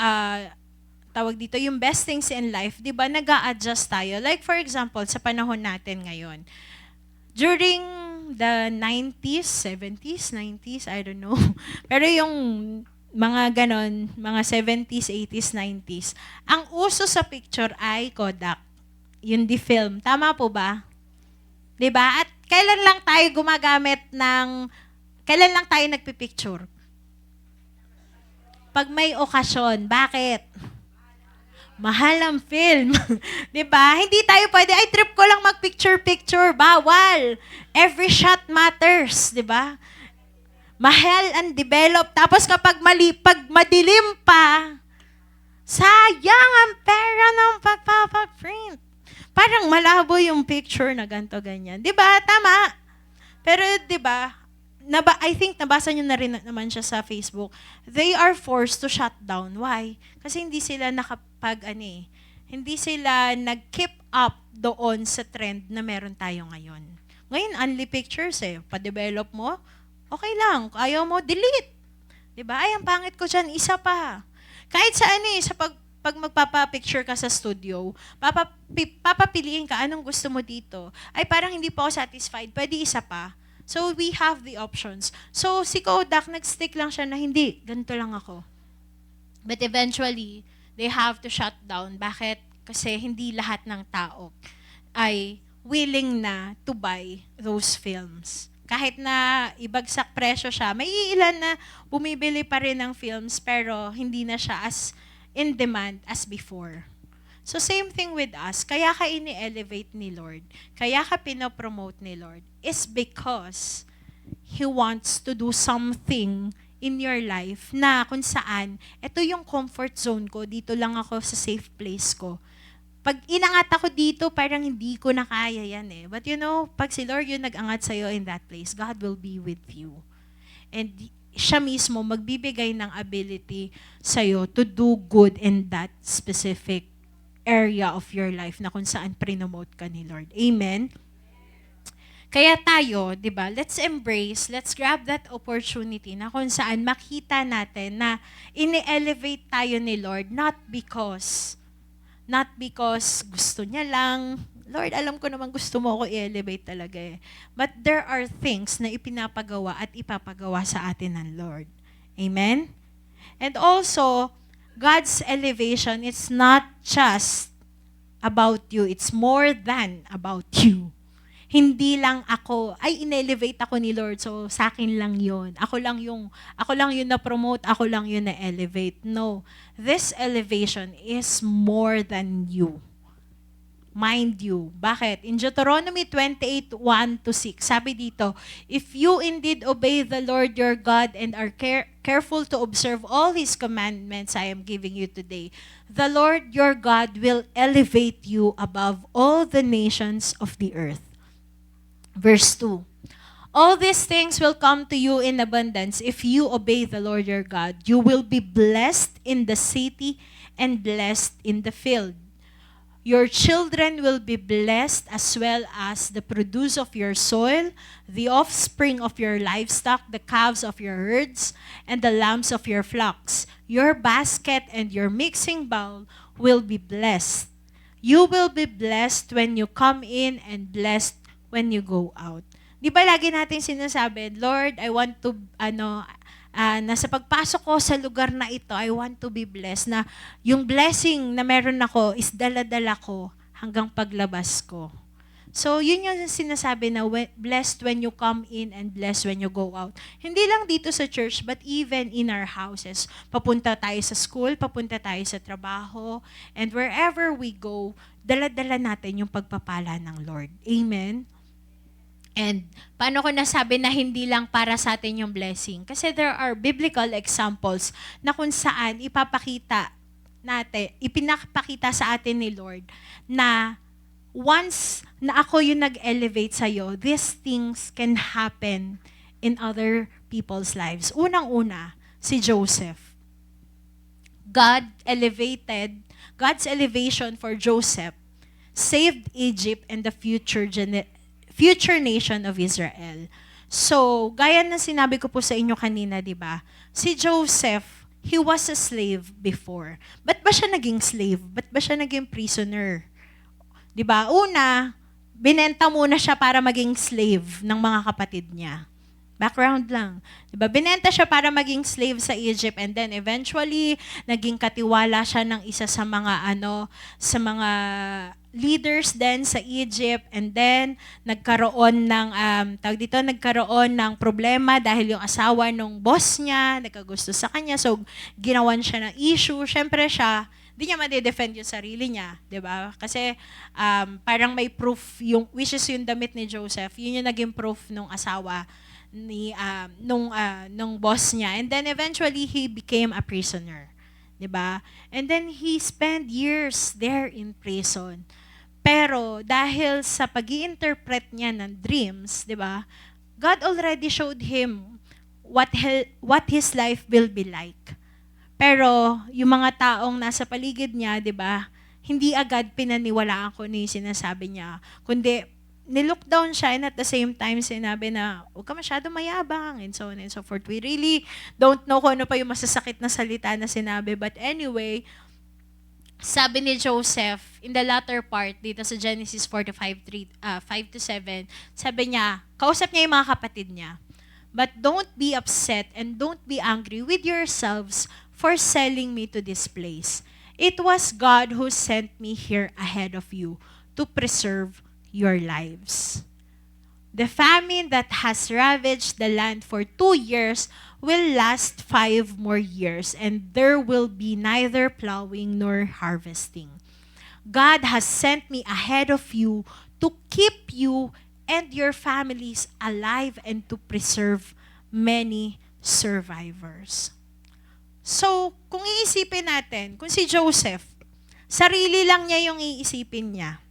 tawag dito, yung best things in life, 'di ba? Nag-a-adjust tayo. Like for example, sa panahon natin ngayon. During the 90s, 70s, 90s, I don't know. Pero yung mga ganon, mga 70s, 80s, 90s, ang uso sa picture ay Kodak. Yung di-film. Tama po ba? 'Di ba? At kailan lang tayo kailan lang tayo nagpipicture? Pag may okasyon. Bakit? Mahal ang film. 'Di ba? Hindi tayo pwede, ay trip ko lang mag-picture-picture. Bawal. Every shot matters. 'Di ba? Mahal ang develop. Tapos pag madilim pa, sayang ang pera ng pagpapaprint. Parang malabo yung picture na ganto ganyan. 'Di ba? Tama. Pero 'di ba? I think nabasa niyo na rin naman siya sa Facebook. They are forced to shut down. Why? Kasi hindi sila hindi sila nag-keep up doon sa trend na meron tayo ngayon. Ngayon, only pictures Pa-develop mo, okay lang. Ayaw mo, delete. 'Di ba? Ay, ang pangit ko diyan, isa pa. Kahit sa sa pag magpapa-picture ka sa studio, papapiliin ka, anong gusto mo dito? Ay, parang hindi pa ako satisfied, pwede isa pa. So, we have the options. So, si Kodak, nag-stick lang siya na hindi, ganito lang ako. But eventually, they have to shut down. Bakit? Kasi hindi lahat ng tao ay willing na to buy those films. Kahit na ibagsak presyo siya, may ilan na bumibili pa rin ng films pero hindi na siya as in demand as before. So same thing with us. Kaya ka ini-elevate ni Lord, kaya ka pinopromote ni Lord, is because He wants to do something in your life na kung saan, ito yung comfort zone ko, dito lang ako sa safe place ko. Pag inangat ako dito, parang hindi ko na kaya yan But pag si Lord yung nag-angat sa'yo in that place, God will be with you. And siya mismo magbibigay ng ability sa'yo to do good in that specific area of your life na kung saan prinomote ka ni Lord. Amen? Kaya tayo, di ba, let's grab that opportunity na kung saan makita natin na ini-elevate tayo ni Lord not because gusto niya lang. Lord, alam ko naman gusto mo ako i-elevate talaga But there are things na ipinapagawa at ipapagawa sa atin ng Lord. Amen? And also, God's elevation, it's not just about you. It's more than about you. hindi lang ako, ay inelevate ako ni Lord, so sa akin lang yun. Ako lang yung na-promote, ako lang yung na-elevate. No, this elevation is more than you. Mind you. Bakit? In Deuteronomy 28:1-6, sabi dito, if you indeed obey the Lord your God and are careful to observe all His commandments I am giving you today, the Lord your God will elevate you above all the nations of the earth. Verse 2, all these things will come to you in abundance if you obey the Lord your God. You will be blessed in the city and blessed in the field. Your children will be blessed as well as the produce of your soil, the offspring of your livestock, the calves of your herds, and the lambs of your flocks. Your basket and your mixing bowl will be blessed. You will be blessed when you come in and blessed when you go out. Di ba lagi natin sinasabi, Lord, I want to, nasa pagpasok ko sa lugar na ito, I want to be blessed, na yung blessing na meron ako is dala-dala ko hanggang paglabas ko. So, yun yung sinasabi na blessed when you come in and blessed when you go out. Hindi lang dito sa church, but even in our houses. Papunta tayo sa school, papunta tayo sa trabaho, and wherever we go, dala-dala natin yung pagpapala ng Lord. Amen? And paano ko nasabi na hindi lang para sa atin yung blessing? Kasi there are biblical examples na kung saan ipinapakita sa atin ni Lord na once na ako yung nag-elevate sa'yo, these things can happen in other people's lives. Unang-una, si Joseph. God's elevation for Joseph saved Egypt and the future nation of Israel. So, gaya ng sinabi ko po sa inyo kanina, di ba? Si Joseph, he was a slave before. Ba't ba siya naging slave? Ba't ba siya naging prisoner? Di ba? Una, binenta muna siya para maging slave ng mga kapatid niya. Background lang. Diba? Binenta siya para maging slave sa Egypt, and then eventually naging katiwala siya ng isa sa mga leaders din sa Egypt, and then nagkaroon ng problema dahil yung asawa ng boss niya nagkagusto sa kanya, so ginawan siya ng issue. Syempre siya, di niya ma-defend yung sarili niya, 'di ba? Kasi parang may proof yung, which is yung damit ni Joseph, yun yung naging proof nung asawa nung boss niya. And then eventually he became a prisoner, 'di ba? And then he spent years there in prison. Pero dahil sa pag-i-interpret niya ng dreams, 'di ba? God already showed him what his life will be like. Pero yung mga taong nasa paligid niya, 'di ba? Hindi agad pinaniwalaan ko ni sinasabi niya, kundi nilook down siya, and at the same time sinabi na huwag ka masyado mayabang, and so on and so forth. We really don't know kung ano pa yung masasakit na salita na sinabi. But anyway, sabi ni Joseph, in the latter part, dito sa Genesis 45:5-7, sabi niya, kausap niya yung mga kapatid niya, but don't be upset and don't be angry with yourselves for selling me to this place. It was God who sent me here ahead of you to preserve your lives. The famine that has ravaged the land for 2 years will last 5 more years, and there will be neither plowing nor harvesting. God has sent me ahead of you to keep you and your families alive and to preserve many survivors. So, kung iisipin natin, kung si Joseph, sarili lang niya yung iisipin niya,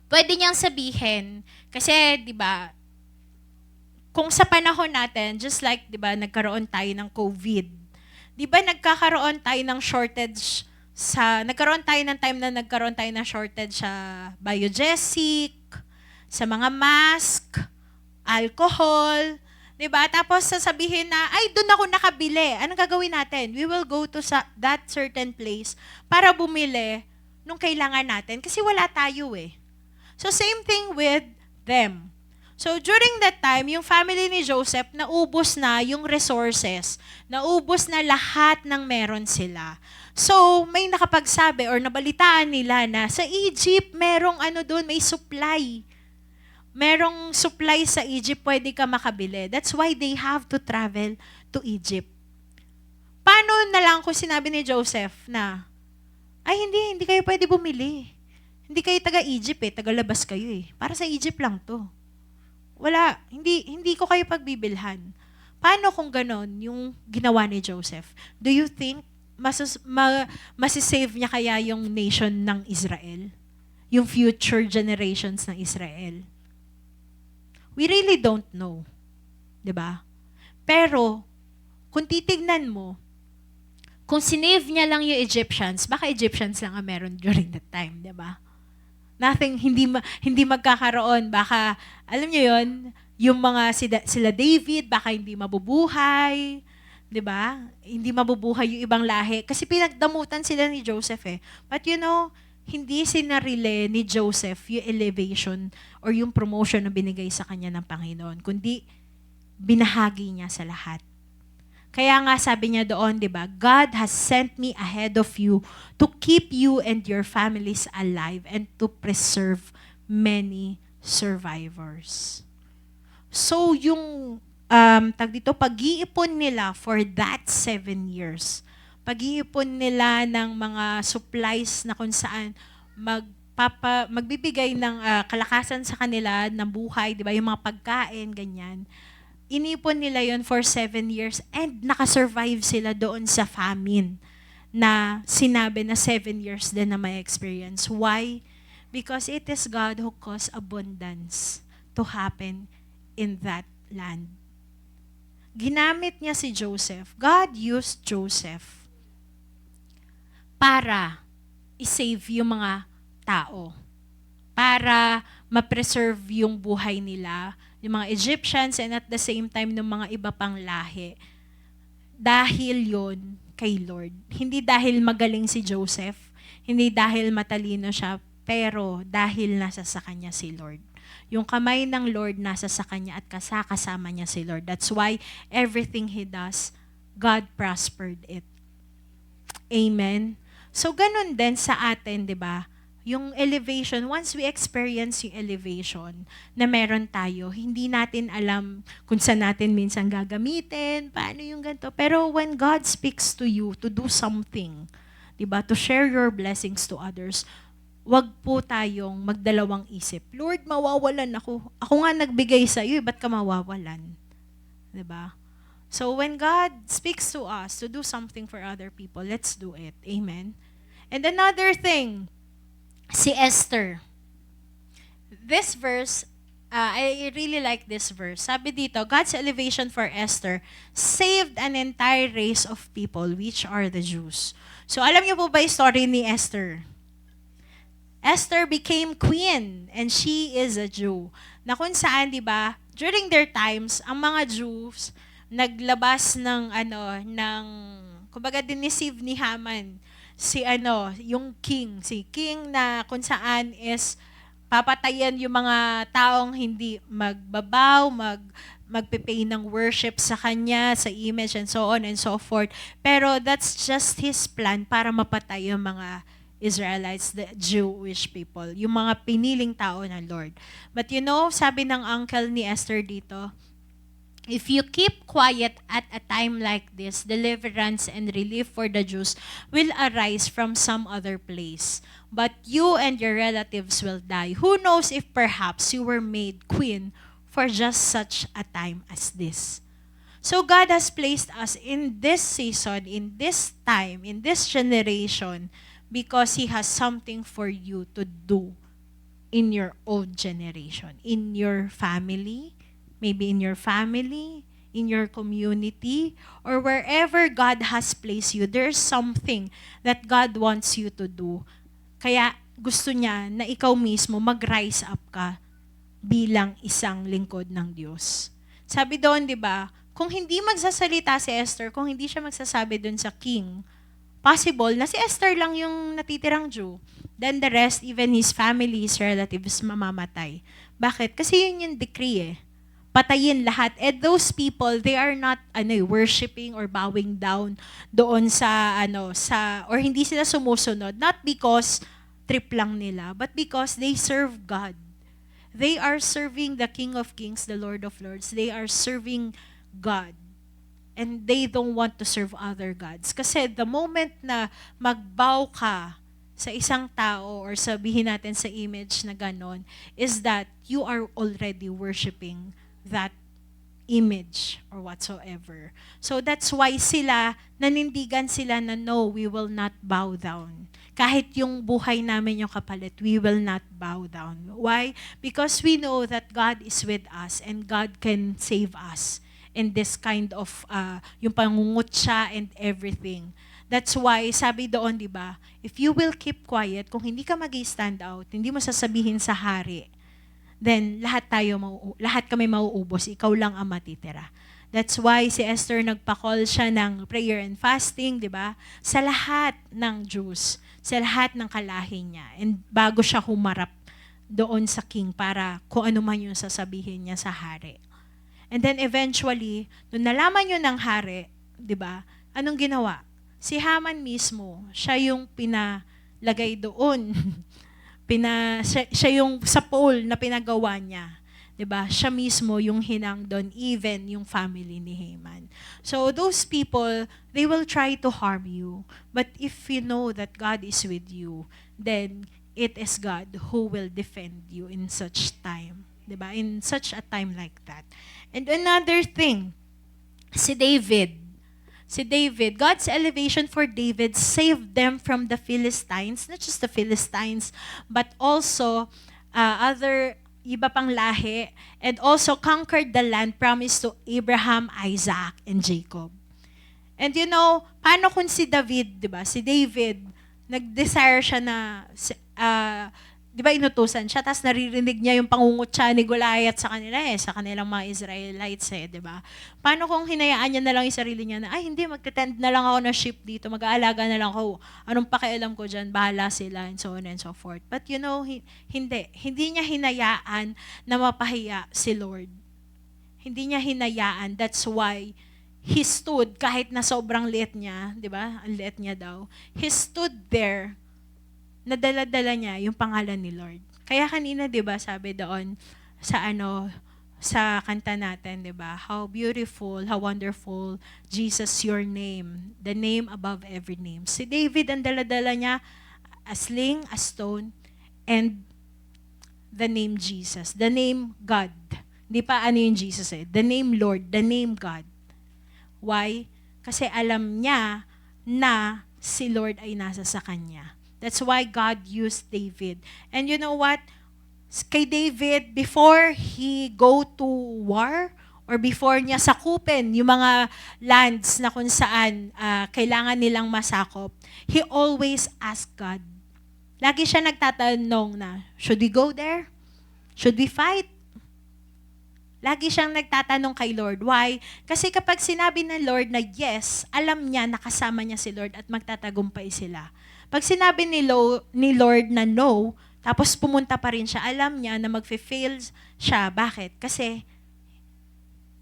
pwede niyang sabihin, kasi, di ba, kung sa panahon natin, just like, di ba, nagkaroon tayo ng COVID, di ba, nagkakaroon tayo ng shortage nagkaroon tayo ng time na nagkaroon tayo ng shortage sa biogesic, sa mga mask, alcohol, di ba? Tapos sasabihin na, ay, doon ako nakabili. Anong gagawin natin? We will go to that certain place para bumili nung kailangan natin, kasi wala tayo eh. So, same thing with them. So, during that time, yung family ni Joseph, naubos na yung resources. Naubos na lahat ng meron sila. So, may nakapagsabi or nabalitaan nila na sa Egypt, merong doon, may supply. merong supply sa Egypt, pwede ka makabili. That's why they have to travel to Egypt. Paano na lang kung sinabi ni Joseph na, ay hindi kayo pwede bumili. Hindi kayo taga-Egypt taga-labas kayo Para sa Egypt lang to. Wala, hindi ko kayo pagbibilhan. Paano kung ganon yung ginawa ni Joseph? Do you think masisave niya kaya yung nation ng Israel? Yung future generations ng Israel? We really don't know. 'Di ba? Pero, kung titignan mo, kung sinave niya lang yung Egyptians, baka Egyptians lang ang meron during that time, 'di ba? Nothing, hindi magkakaroon. Baka, alam niyo yon, yung mga sila David, baka hindi mabubuhay. 'Di ba? Hindi mabubuhay yung ibang lahi. Kasi pinagdamutan sila ni Joseph But hindi sinarile ni Joseph yung elevation or yung promotion na binigay sa kanya ng Panginoon, kundi binahagi niya sa lahat. Kaya nga sabi niya doon, 'di ba? God has sent me ahead of you to keep you and your families alive and to preserve many survivors. So yung pag-iipon nila for that 7 years, pag-iipon nila ng mga supplies na kung saan magbibigay ng kalakasan sa kanila ng buhay, 'di ba? Yung mga pagkain, ganyan. Inipon nila yon for 7 years and nakasurvive sila doon sa famine na sinabi na 7 years din na may experience. Why? Because it is God who caused abundance to happen in that land. Ginamit niya si Joseph. God used Joseph para i-save yung mga tao. Para ma-preserve yung buhay nila, yung mga Egyptians, and at the same time ng mga iba pang lahi. Dahil yon kay Lord. Hindi dahil magaling si Joseph, hindi dahil matalino siya, pero dahil nasa sa kanya si Lord. Yung kamay ng Lord nasa sa kanya at kasama niya si Lord. That's why everything He does, God prospered it. Amen? So, ganun din sa atin, di ba? Yung elevation, once we experience yung elevation na meron tayo, hindi natin alam kung saan natin minsan gagamitin, paano yung ganito. Pero when God speaks to you to do something, diba, to share your blessings to others, wag po tayong magdalawang isip. Lord, mawawalan ako. Ako nga nagbigay sa iyo, ba't ka mawawalan? Diba? So when God speaks to us to do something for other people, let's do it. Amen? And another thing, si Esther. This verse, I really like this verse. Sabi dito, God's elevation for Esther saved an entire race of people, which are the Jews. So alam niyo po ba yung story ni Esther? Esther became queen and she is a Jew. Na kung saan, di ba, during their times, ang mga Jews naglabas ng kumbaga diniceive ni Haman yung si king na kung saan is papatayan yung mga taong hindi magbabaw, magpe-pay ng worship sa kanya, sa image and so on and so forth. Pero that's just his plan para mapatay yung mga Israelites, the Jewish people, yung mga piniling tao ng Lord. But sabi ng uncle ni Esther dito, if you keep quiet at a time like this, deliverance and relief for the Jews will arise from some other place. But you and your relatives will die. Who knows if perhaps you were made queen for just such a time as this. So God has placed us in this season, in this time, in this generation, because He has something for you to do in your own generation, in your family, maybe in your family, in your community, or wherever God has placed you, there's something that God wants you to do. Kaya gusto niya na ikaw mismo mag-rise up ka bilang isang lingkod ng Diyos. Sabi doon, di ba, kung hindi magsasalita si Esther, kung hindi siya magsasabi doon sa king, possible na si Esther lang yung natitirang Jew. Then the rest, even his family, his relatives, mamamatay. Bakit? Kasi yun yung decree patayin lahat. And those people, they are not worshiping or bowing down doon or hindi sila sumusunod. Not because trip lang nila, but because they serve God. They are serving the King of Kings, the Lord of Lords. They are serving God. And they don't want to serve other gods. Kasi the moment na magbow ka sa isang tao or sabihin natin sa image na ganon, is that you are already worshiping that image or whatsoever. So that's why nanindigan sila na no, we will not bow down. Kahit yung buhay namin yung kapalit, we will not bow down. Why? Because we know that God is with us and God can save us in this kind of, yung pangungutya and everything. That's why, sabi doon, di ba, if you will keep quiet, kung hindi ka mag-stand out, hindi mo sasabihin sa hari, then lahat kami mauubos, ikaw lang ang matitira. That's why si Esther nagpa-call siya ng prayer and fasting, di ba? Sa lahat ng Jews, sa lahat ng kalahi niya. And bago siya humarap doon sa king para kung ano man yung sasabihin niya sa hari. And then eventually, nung nalaman yun ng hari, di ba, anong ginawa? Si Haman mismo, siya yung pinalagay doon. Siya yung sa pole na pinagawa niya. Diba? Siya mismo yung hinang doon, even yung family ni Haman. So those people, they will try to harm you. But if you know that God is with you, then it is God who will defend you in such time. Diba? In such a time like that. And another thing, si David, God's elevation for David saved them from the Philistines, not just the Philistines, but also iba pang lahi, and also conquered the land promised to Abraham, Isaac, and Jacob. And you know, paano kung si David, di ba? Si David, nag-desire siya na, di ba inutusan siya, tapos naririnig niya yung pangungutya ni Goliath sa kanila sa kanilang mga Israelites di ba? Paano kung hinayaan niya na lang yung sarili niya na, hindi, magte-tend na lang ako ng sheep dito, mag-aalaga na lang ako, anong pakialam ko dyan, bahala sila, and so on and so forth. But you know, hindi niya hinayaan na mapahiya si Lord. Hindi niya hinayaan, that's why he stood, kahit na sobrang liit niya, di ba? Ang liit niya daw. He stood there, nadala-dala niya yung pangalan ni Lord. Kaya kanina, 'di ba, sabi doon sa kanta natin, 'di ba? How beautiful, how wonderful Jesus your name, the name above every name. Si David, ang dala-dala niya a sling, a stone, and the name Jesus, the name God. Hindi pa yung Jesus the name Lord, the name God. Why? Kasi alam niya na si Lord ay nasa sa kanya. That's why God used David. And you know what? Kay David, before he go to war, or before niya sakupin yung mga lands na kung saan kailangan nilang masakop, he always asked God. Lagi siya nagtatanong na, should we go there? Should we fight? Lagi siyang nagtatanong kay Lord. Why? Kasi kapag sinabi ng Lord na yes, alam niya nakasama niya si Lord at magtatagumpay sila. Pag sinabi ni Lord na no, tapos pumunta pa rin siya, alam niya na magfe-fail siya. Bakit? Kasi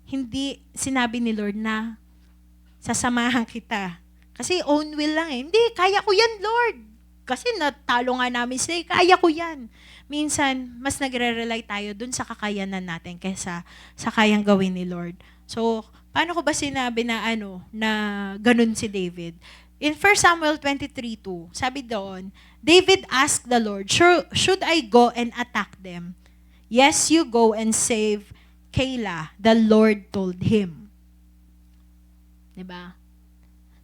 hindi sinabi ni Lord na sasamahan kita. Kasi own will lang Hindi, kaya ko yan, Lord. Kasi natalo nga namin sila, kaya ko yan. Minsan, mas nagre-rely tayo dun sa kakayanan natin kaysa sa kayang gawin ni Lord. So, paano ko ba sinabi na na ganun si David? In 1 Samuel 23:2, sabi doon, David asked the Lord, should I go and attack them? Yes, you go and save Keilah, the Lord told him. Diba?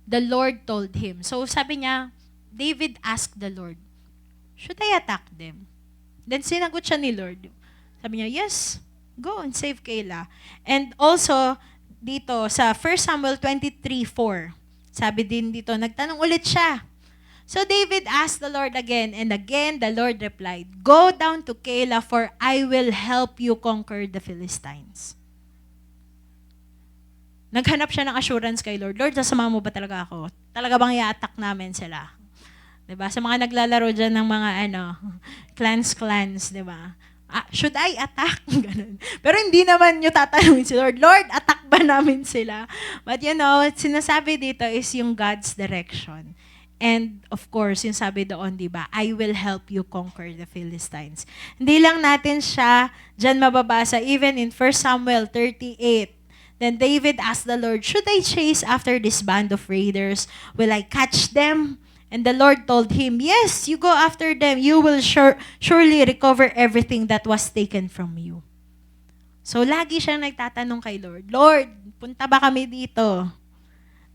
The Lord told him. So sabi niya, David asked the Lord, should I attack them? Then sinagot siya ni Lord. Sabi niya, yes, go and save Keilah. And also, dito sa 1 Samuel 23:4, sabi din dito, nagtanong ulit siya. So David asked the Lord again, and again the Lord replied, go down to Keilah, for I will help you conquer the Philistines. Naghanap siya ng assurance kay Lord. Lord, sasama mo ba talaga ako? Talaga bang i-attack namin sila? Diba? Sa mga naglalaro dyan ng mga clans, diba? Should I attack? Ganun. Pero hindi naman nyo tatanungin si Lord, Lord, attack ba namin sila? But sinasabi dito is yung God's direction. And of course, yung sabi doon, di ba, I will help you conquer the Philistines. Hindi lang natin siya dyan mababasa, even in 1 Samuel 38. Then David asked the Lord, should I chase after this band of raiders? Will I catch them? And the Lord told him, yes, you go after them. You will surely recover everything that was taken from you. So lagi siyang nagtatanong kay Lord, Lord, punta ba kami dito?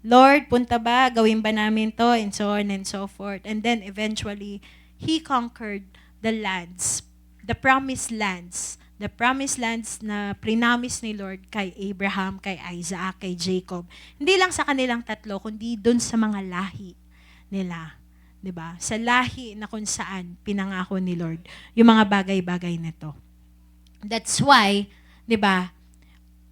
Lord, punta ba? Gawin ba namin to? And so on and so forth. And then eventually, he conquered the lands, the promised lands. The promised lands na prinamis ni Lord kay Abraham, kay Isaac, kay Jacob. Hindi lang sa kanilang tatlo, kundi dun sa mga lahi nila. 'Di ba? Sa lahi na kung saan pinangako ni Lord yung mga bagay-bagay nito. That's why, 'di ba?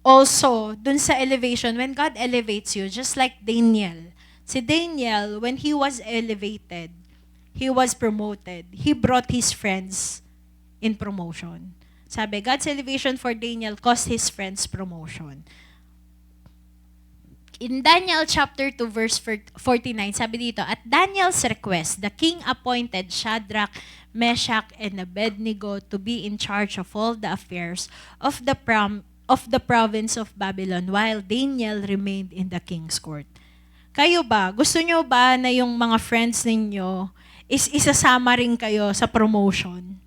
Also, dun sa elevation, when God elevates you, just like Daniel. Si Daniel, when he was elevated, he was promoted. He brought his friends in promotion. Sabi, God's elevation for Daniel caused his friends promotion. In Daniel chapter 2 verse 49, sabi dito, at Daniel's request, the king appointed Shadrach, Meshach, and Abednego to be in charge of all the affairs of the province of Babylon while Daniel remained in the king's court. Kayo ba, gusto nyo ba na yung mga friends ninyo isasama rin kayo sa promotion?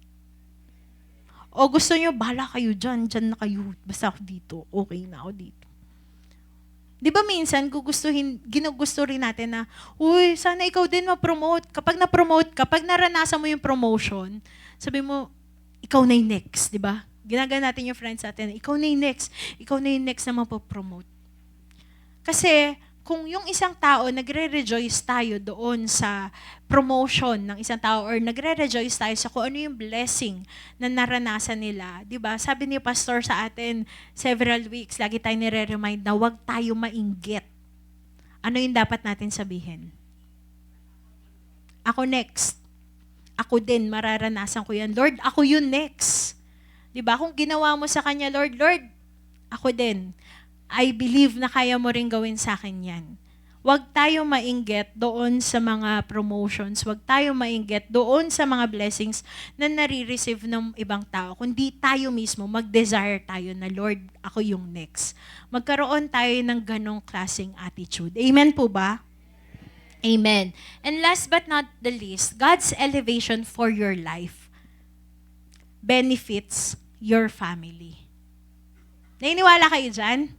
O gusto nyo, bahala kayo dyan na kayo, basta ako dito, okay na ako dito. Di ba minsan, ginugusto rin natin na, uy, sana ikaw din ma-promote. Kapag na-promote, kapag naranasan mo yung promotion, sabi mo, ikaw na yung next, di ba? Ginagana natin yung friends natin, ikaw na yung next na mapopromote. Kasi, kung yung isang tao, nagre-rejoice tayo doon sa promotion ng isang tao or nagre-rejoice tayo sa kung ano yung blessing na naranasan nila. Diba? Sabi ni Pastor sa atin several weeks, lagi tayo nire-remind na huwag tayo mainggit. Ano yung dapat natin sabihin? Ako next. Ako din, mararanasan ko yan. Lord, ako yun next. Diba? Kung ginawa mo sa Kanya, Lord, ako din. I believe na kaya mo rin gawin sa akin yan. Huwag tayo mainggit doon sa mga promotions. Huwag tayo mainggit doon sa mga blessings na nare-receive ng ibang tao. Kundi tayo mismo, mag-desire tayo na, Lord, ako yung next. Magkaroon tayo ng ganong klaseng attitude. Amen po ba? Amen. And last but not the least, God's elevation for your life benefits your family. Naniniwala kayo dyan?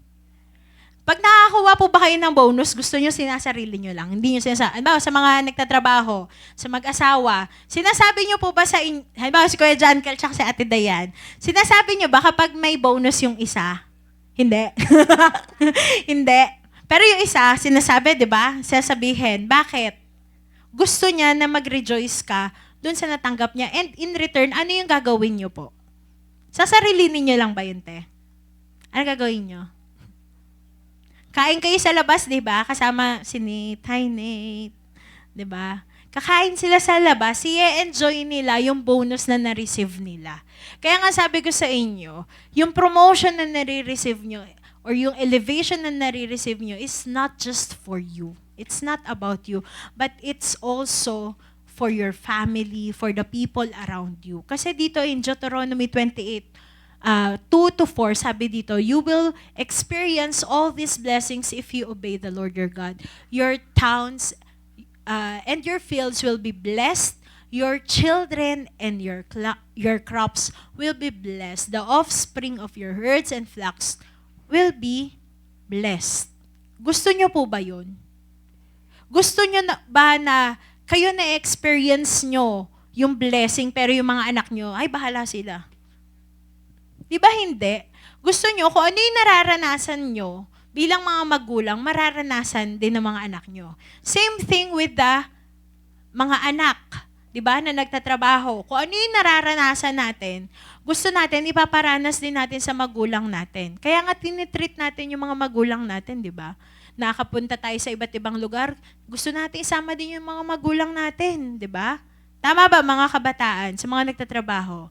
Pag nakakuha po ba kayo ng bonus, gusto nyo sinasarili nyo lang. Hindi nyo sinasabi. Sa mga nagtatrabaho, sa mag-asawa, sinasabi nyo po ba sa halimbawa si Kuya John Cal tsaka si Ate Dayan, sinasabi nyo ba kapag may bonus yung isa? Hindi. Hindi. Pero yung isa, sinasabi, di ba? Sasabihin. Bakit? Gusto niya na mag-rejoice ka dun sa natanggap niya. And in return, ano yung gagawin nyo po? Sasarilinin nyo lang ba yun, te? Ano gagawin nyo? Kain kayo sa labas, di ba? Kasama si Nate. Hi, Nate. Di ba? Kakain sila sa labas, i-enjoy nila yung bonus na na-receive nila. Kaya nga sabi ko sa inyo, yung promotion na nare-receive nyo, or yung elevation na nare-receive nyo is not just for you. It's not about you, but it's also for your family, for the people around you. Kasi dito in Deuteronomy 28, 2-4, sabi dito, you will experience all these blessings if you obey the Lord your God. Your towns and your fields will be blessed. Your children and your crops will be blessed. The offspring of your herds and flocks will be blessed. Gusto nyo po ba yun? Gusto nyo ba na kayo na-experience nyo yung blessing pero yung mga anak nyo, ay bahala sila. Di ba hindi? Gusto nyo, kung ano yung nararanasan nyo, bilang mga magulang, mararanasan din ng mga anak nyo. Same thing with the mga anak, di ba, na nagtatrabaho. Kung ano yung nararanasan natin, gusto natin, ipaparanas din natin sa magulang natin. Kaya nga tinitreat natin yung mga magulang natin, di ba? Nakapunta tayo sa iba't ibang lugar, gusto natin isama din yung mga magulang natin, di ba? Tama ba mga kabataan, sa mga nagtatrabaho?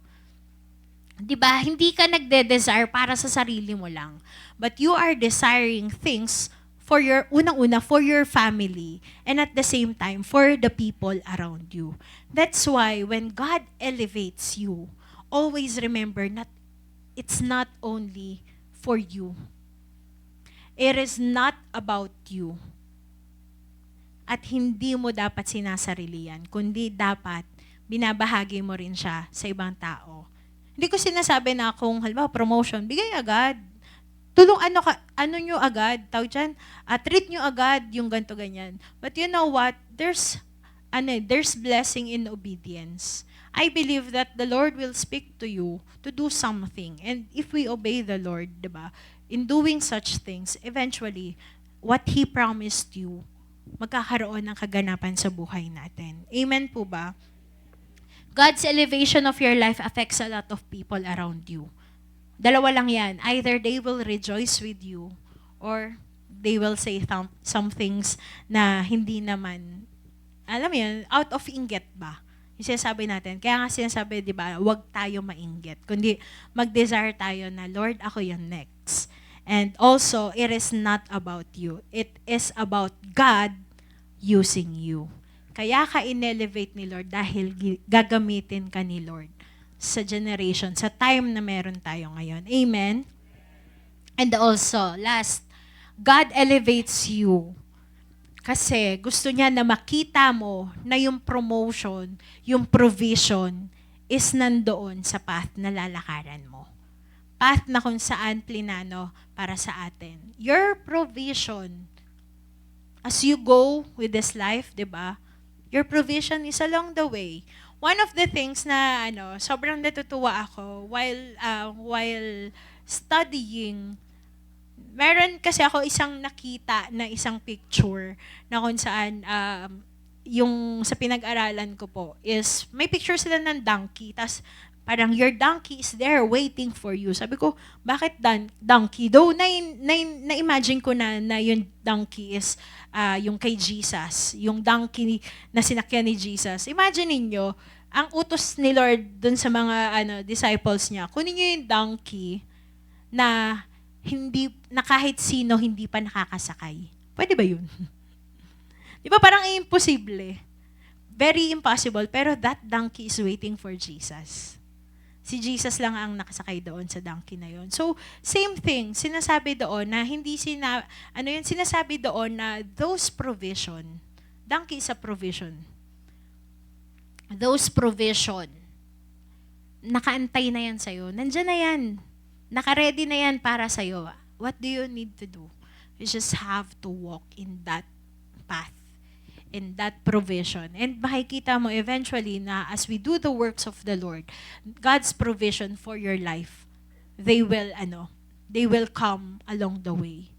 Diba? Hindi ka nagde-desire para sa sarili mo lang. But you are desiring things for your family, and at the same time, for the people around you. That's why when God elevates you, always remember that it's not only for you. It is not about you. At hindi mo dapat sinasarili yan, kundi dapat binabahagi mo rin siya sa ibang tao. Hindi ko sinasabi na kung halimbawa promotion, bigay agad. Ano nyo agad, tawag dyan, treat nyo agad yung ganto ganyan. But you know what? There's blessing in obedience. I believe that the Lord will speak to you to do something. And if we obey the Lord, diba, in doing such things, eventually, what He promised you, magkakaroon ng kaganapan sa buhay natin. Amen po ba? God's elevation of your life affects a lot of people around you. Dalawa lang yan. Either they will rejoice with you or they will say some things na hindi naman, alam mo yan, out of inggit ba? Yung sinasabi natin. Kaya nga sinasabi, di ba, huwag tayo mainggit. Kundi mag-desire tayo na, Lord, ako yung next. And also, it is not about you. It is about God using you. Kaya ka in-elevate ni Lord dahil gagamitin ka ni Lord sa generation, sa time na meron tayo ngayon. Amen? And also, last, God elevates you kasi gusto niya na makita mo na yung promotion, yung provision is nandoon sa path na lalakaran mo. Path na kung saan plinano para sa atin. Your provision, as you go with this life, di ba? Your provision is along the way. One of the things na sobrang natutuwa ako while studying, meron kasi ako isang nakita na isang picture na kung saan yung sa pinag-aralan ko po is may picture sila ng donkey, tas parang your donkey is there waiting for you. Sabi ko, bakit donkey? Though na-imagine ko na yung donkey is yung kay Jesus, yung donkey na sinakyan ni Jesus. Imagine niyo, ang utos ni Lord dun sa mga disciples niya, kunin niyo yung donkey na kahit sino hindi pa nakakasakay. Pwede ba yun? Di ba parang imposible? Very impossible, pero that donkey is waiting for Jesus. Si Jesus lang ang nakasakay doon sa donkey na yon. So, same thing, sinasabi doon na sinasabi doon na those provision, donkey is a provision. Those provision, nakaantay na yan sa'yo. Nandyan na yan. Nakaready na yan para sa'yo. What do you need to do? You just have to walk in that path, in that provision. And makikita mo eventually na as we do the works of the Lord, God's provision for your life, they will come along the way.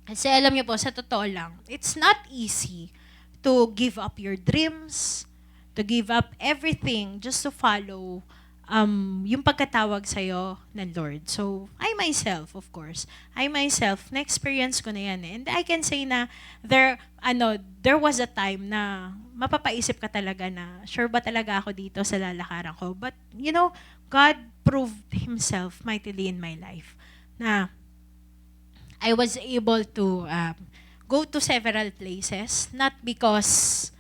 Kasi alam niyo po, sa totoo lang, it's not easy to give up your dreams, to give up everything just to follow yung pagkatawag sa'yo ng Lord. So, I myself, of course, na-experience ko na yan. And I can say na there was a time na mapapaisip ka talaga na, sure ba talaga ako dito sa lalakaran ko? But, God proved Himself mightily in my life. Na I was able to go to several places, not because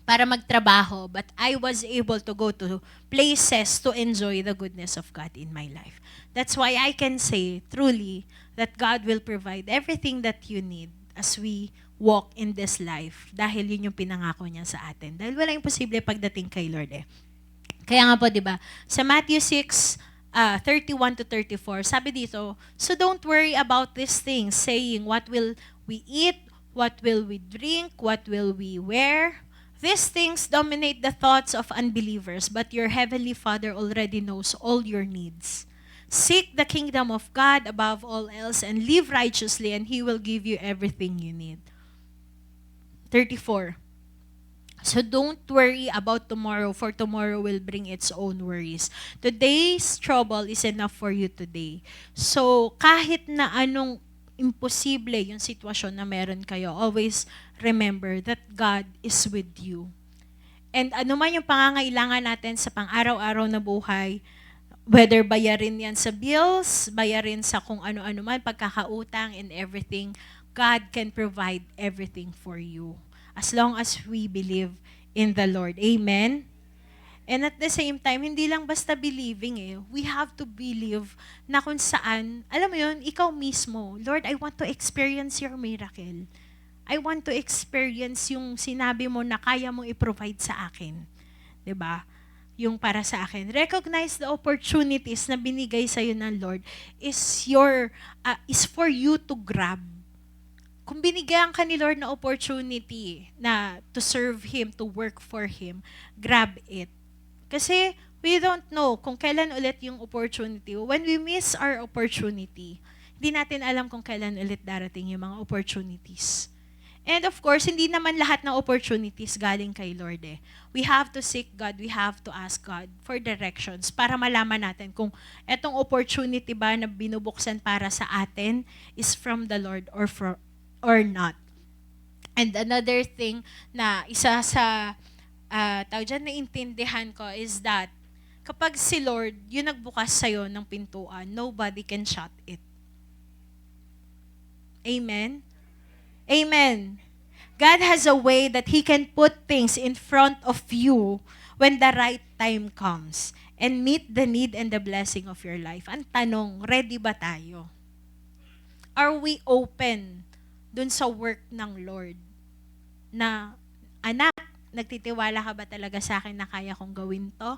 para magtrabaho, but I was able to go to places to enjoy the goodness of God in my life. That's why I can say truly that God will provide everything that you need as we walk in this life. Dahil yun yung pinangako niya sa atin. Dahil walang imposible pagdating kay Lord eh. Kaya nga po, di ba? Sa Matthew 6, 31 to 34, sabi dito, so don't worry about these things, saying, what will we eat? What will we drink? What will we wear? These things dominate the thoughts of unbelievers, but your heavenly Father already knows all your needs. Seek the kingdom of God above all else and live righteously, and He will give you everything you need. 34. So don't worry about tomorrow, for tomorrow will bring its own worries. Today's trouble is enough for you today. So kahit na anong imposible yung sitwasyon na meron kayo, always remember that God is with you. And ano man yung pangangailangan natin sa pang-araw-araw na buhay, whether bayarin yan sa bills, bayarin sa kung ano-ano man, pagkakautang and everything, God can provide everything for you. As long as we believe in the Lord. Amen? And at the same time, hindi lang basta believing we have to believe na kung saan, alam mo yun, ikaw mismo, Lord, I want to experience your miracle. I want to experience yung sinabi mo na kaya mong i-provide sa akin. 'Di ba? Yung para sa akin. Recognize the opportunities na binigay sa iyo ng Lord is for you to grab. Kung binigyan ka ni Lord na opportunity na to serve Him, to work for Him, grab it. Kasi we don't know kung kailan ulit yung opportunity. When we miss our opportunity, hindi natin alam kung kailan ulit darating yung mga opportunities. And of course, hindi naman lahat ng opportunities galing kay Lord We have to seek God, we have to ask God for directions para malaman natin kung etong opportunity ba na binubuksan para sa atin is from the Lord or not. And another thing na isa sa naintindihan ko is that kapag si Lord yung nagbukas sa'yo ng pintuan, nobody can shut it. Amen? Amen. God has a way that He can put things in front of you when the right time comes and meet the need and the blessing of your life. Ang tanong, ready ba tayo? Are we open dun sa work ng Lord? Na, anak, nagtitiwala ka ba talaga sa akin na kaya kong gawin to?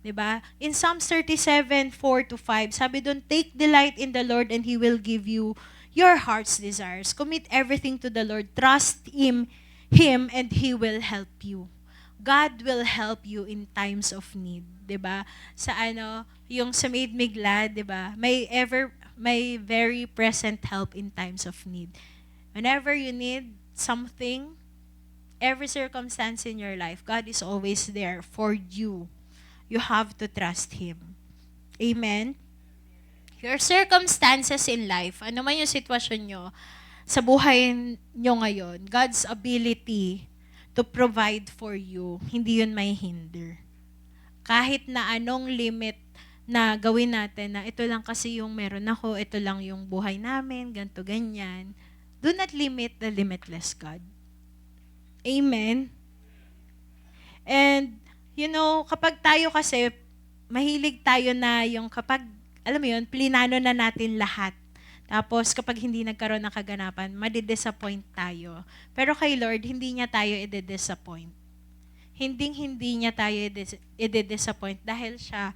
'Di ba? In Psalms 37:4-5, sabi doon, take delight in the Lord and He will give you your heart's desires. Commit everything to the Lord. Trust Him and He will help you. God will help you in times of need, 'di ba? Sa yung sa Made Me Glad, 'di ba? May very present help in times of need. Whenever you need something, every circumstance in your life, God is always there for you. You have to trust Him. Amen? Your circumstances in life, ano man yung sitwasyon nyo sa buhay nyo ngayon, God's ability to provide for you, hindi yun may hinder. Kahit na anong limit na gawin natin, na ito lang kasi yung meron ako, ito lang yung buhay namin, ganto ganyan, do not limit the limitless God. Amen? And, kapag tayo kasi, mahilig tayo na yung kapag, alam mo yun, plinano na natin lahat. Tapos, kapag hindi nagkaroon ng kaganapan, madidisappoint tayo. Pero kay Lord, hindi niya tayo i-disappoint. Hindi niya tayo i-disappoint dahil siya,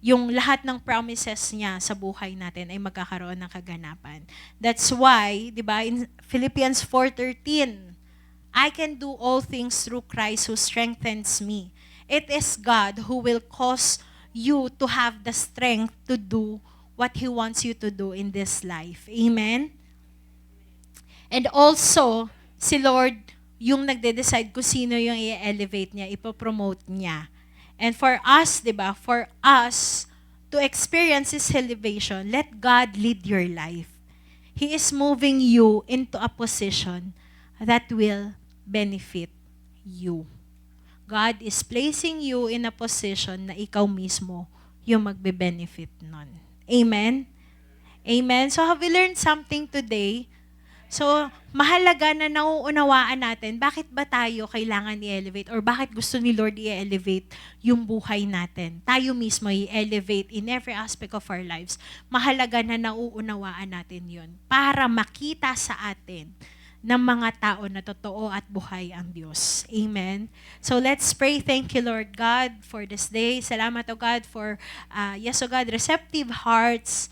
yung lahat ng promises niya sa buhay natin ay magkakaroon ng kaganapan. That's why, di ba, in Philippians 4:13, I can do all things through Christ who strengthens me. It is God who will cause you to have the strength to do what He wants you to do in this life. Amen? And also, si Lord, yung nagde-decide kung sino yung i-elevate niya, ipopromote niya. And for us, di ba, for us to experience His elevation, let God lead your life. He is moving you into a position that will benefit you. God is placing you in a position na ikaw mismo yung magbe-benefit nun. Amen? Amen? So have we learned something today? So, mahalaga na nauunawaan natin bakit ba tayo kailangan i-elevate or bakit gusto ni Lord i-elevate yung buhay natin. Tayo mismo i-elevate in every aspect of our lives. Mahalaga na nauunawaan natin yun para makita sa atin ng mga tao na totoo at buhay ang Diyos. Amen? So let's pray. Thank you, Lord God, for this day. Salamat, O God, for, yes, O God, receptive hearts.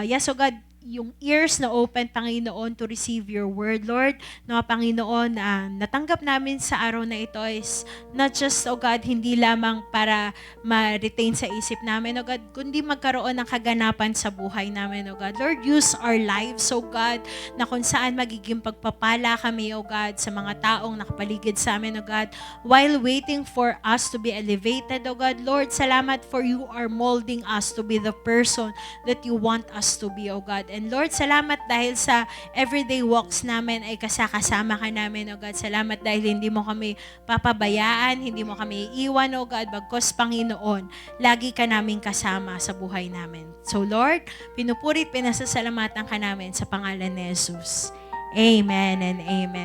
Yes, O God, yung ears na open, Panginoon, to receive your word, Lord. No, Panginoon, natanggap namin sa araw na ito is not just, O God, hindi lamang para ma-retain sa isip namin, O God, kundi magkaroon ng kaganapan sa buhay namin, O God. Lord, use our lives, O God, na kung saan magiging pagpapala kami, O God, sa mga taong nakapaligid sa amin, O God, while waiting for us to be elevated, O God. Lord, salamat for you are molding us to be the person that you want us to be, O God. God. And Lord, salamat dahil sa everyday walks namin ay kasama ka namin, O God. Salamat dahil hindi mo kami papabayaan, hindi mo kami iiwan, O God. Bagkus, Panginoon, lagi ka namin kasama sa buhay namin. So Lord, pinupurit, pinasasalamatan ka namin sa pangalan ni Jesus. Amen and amen.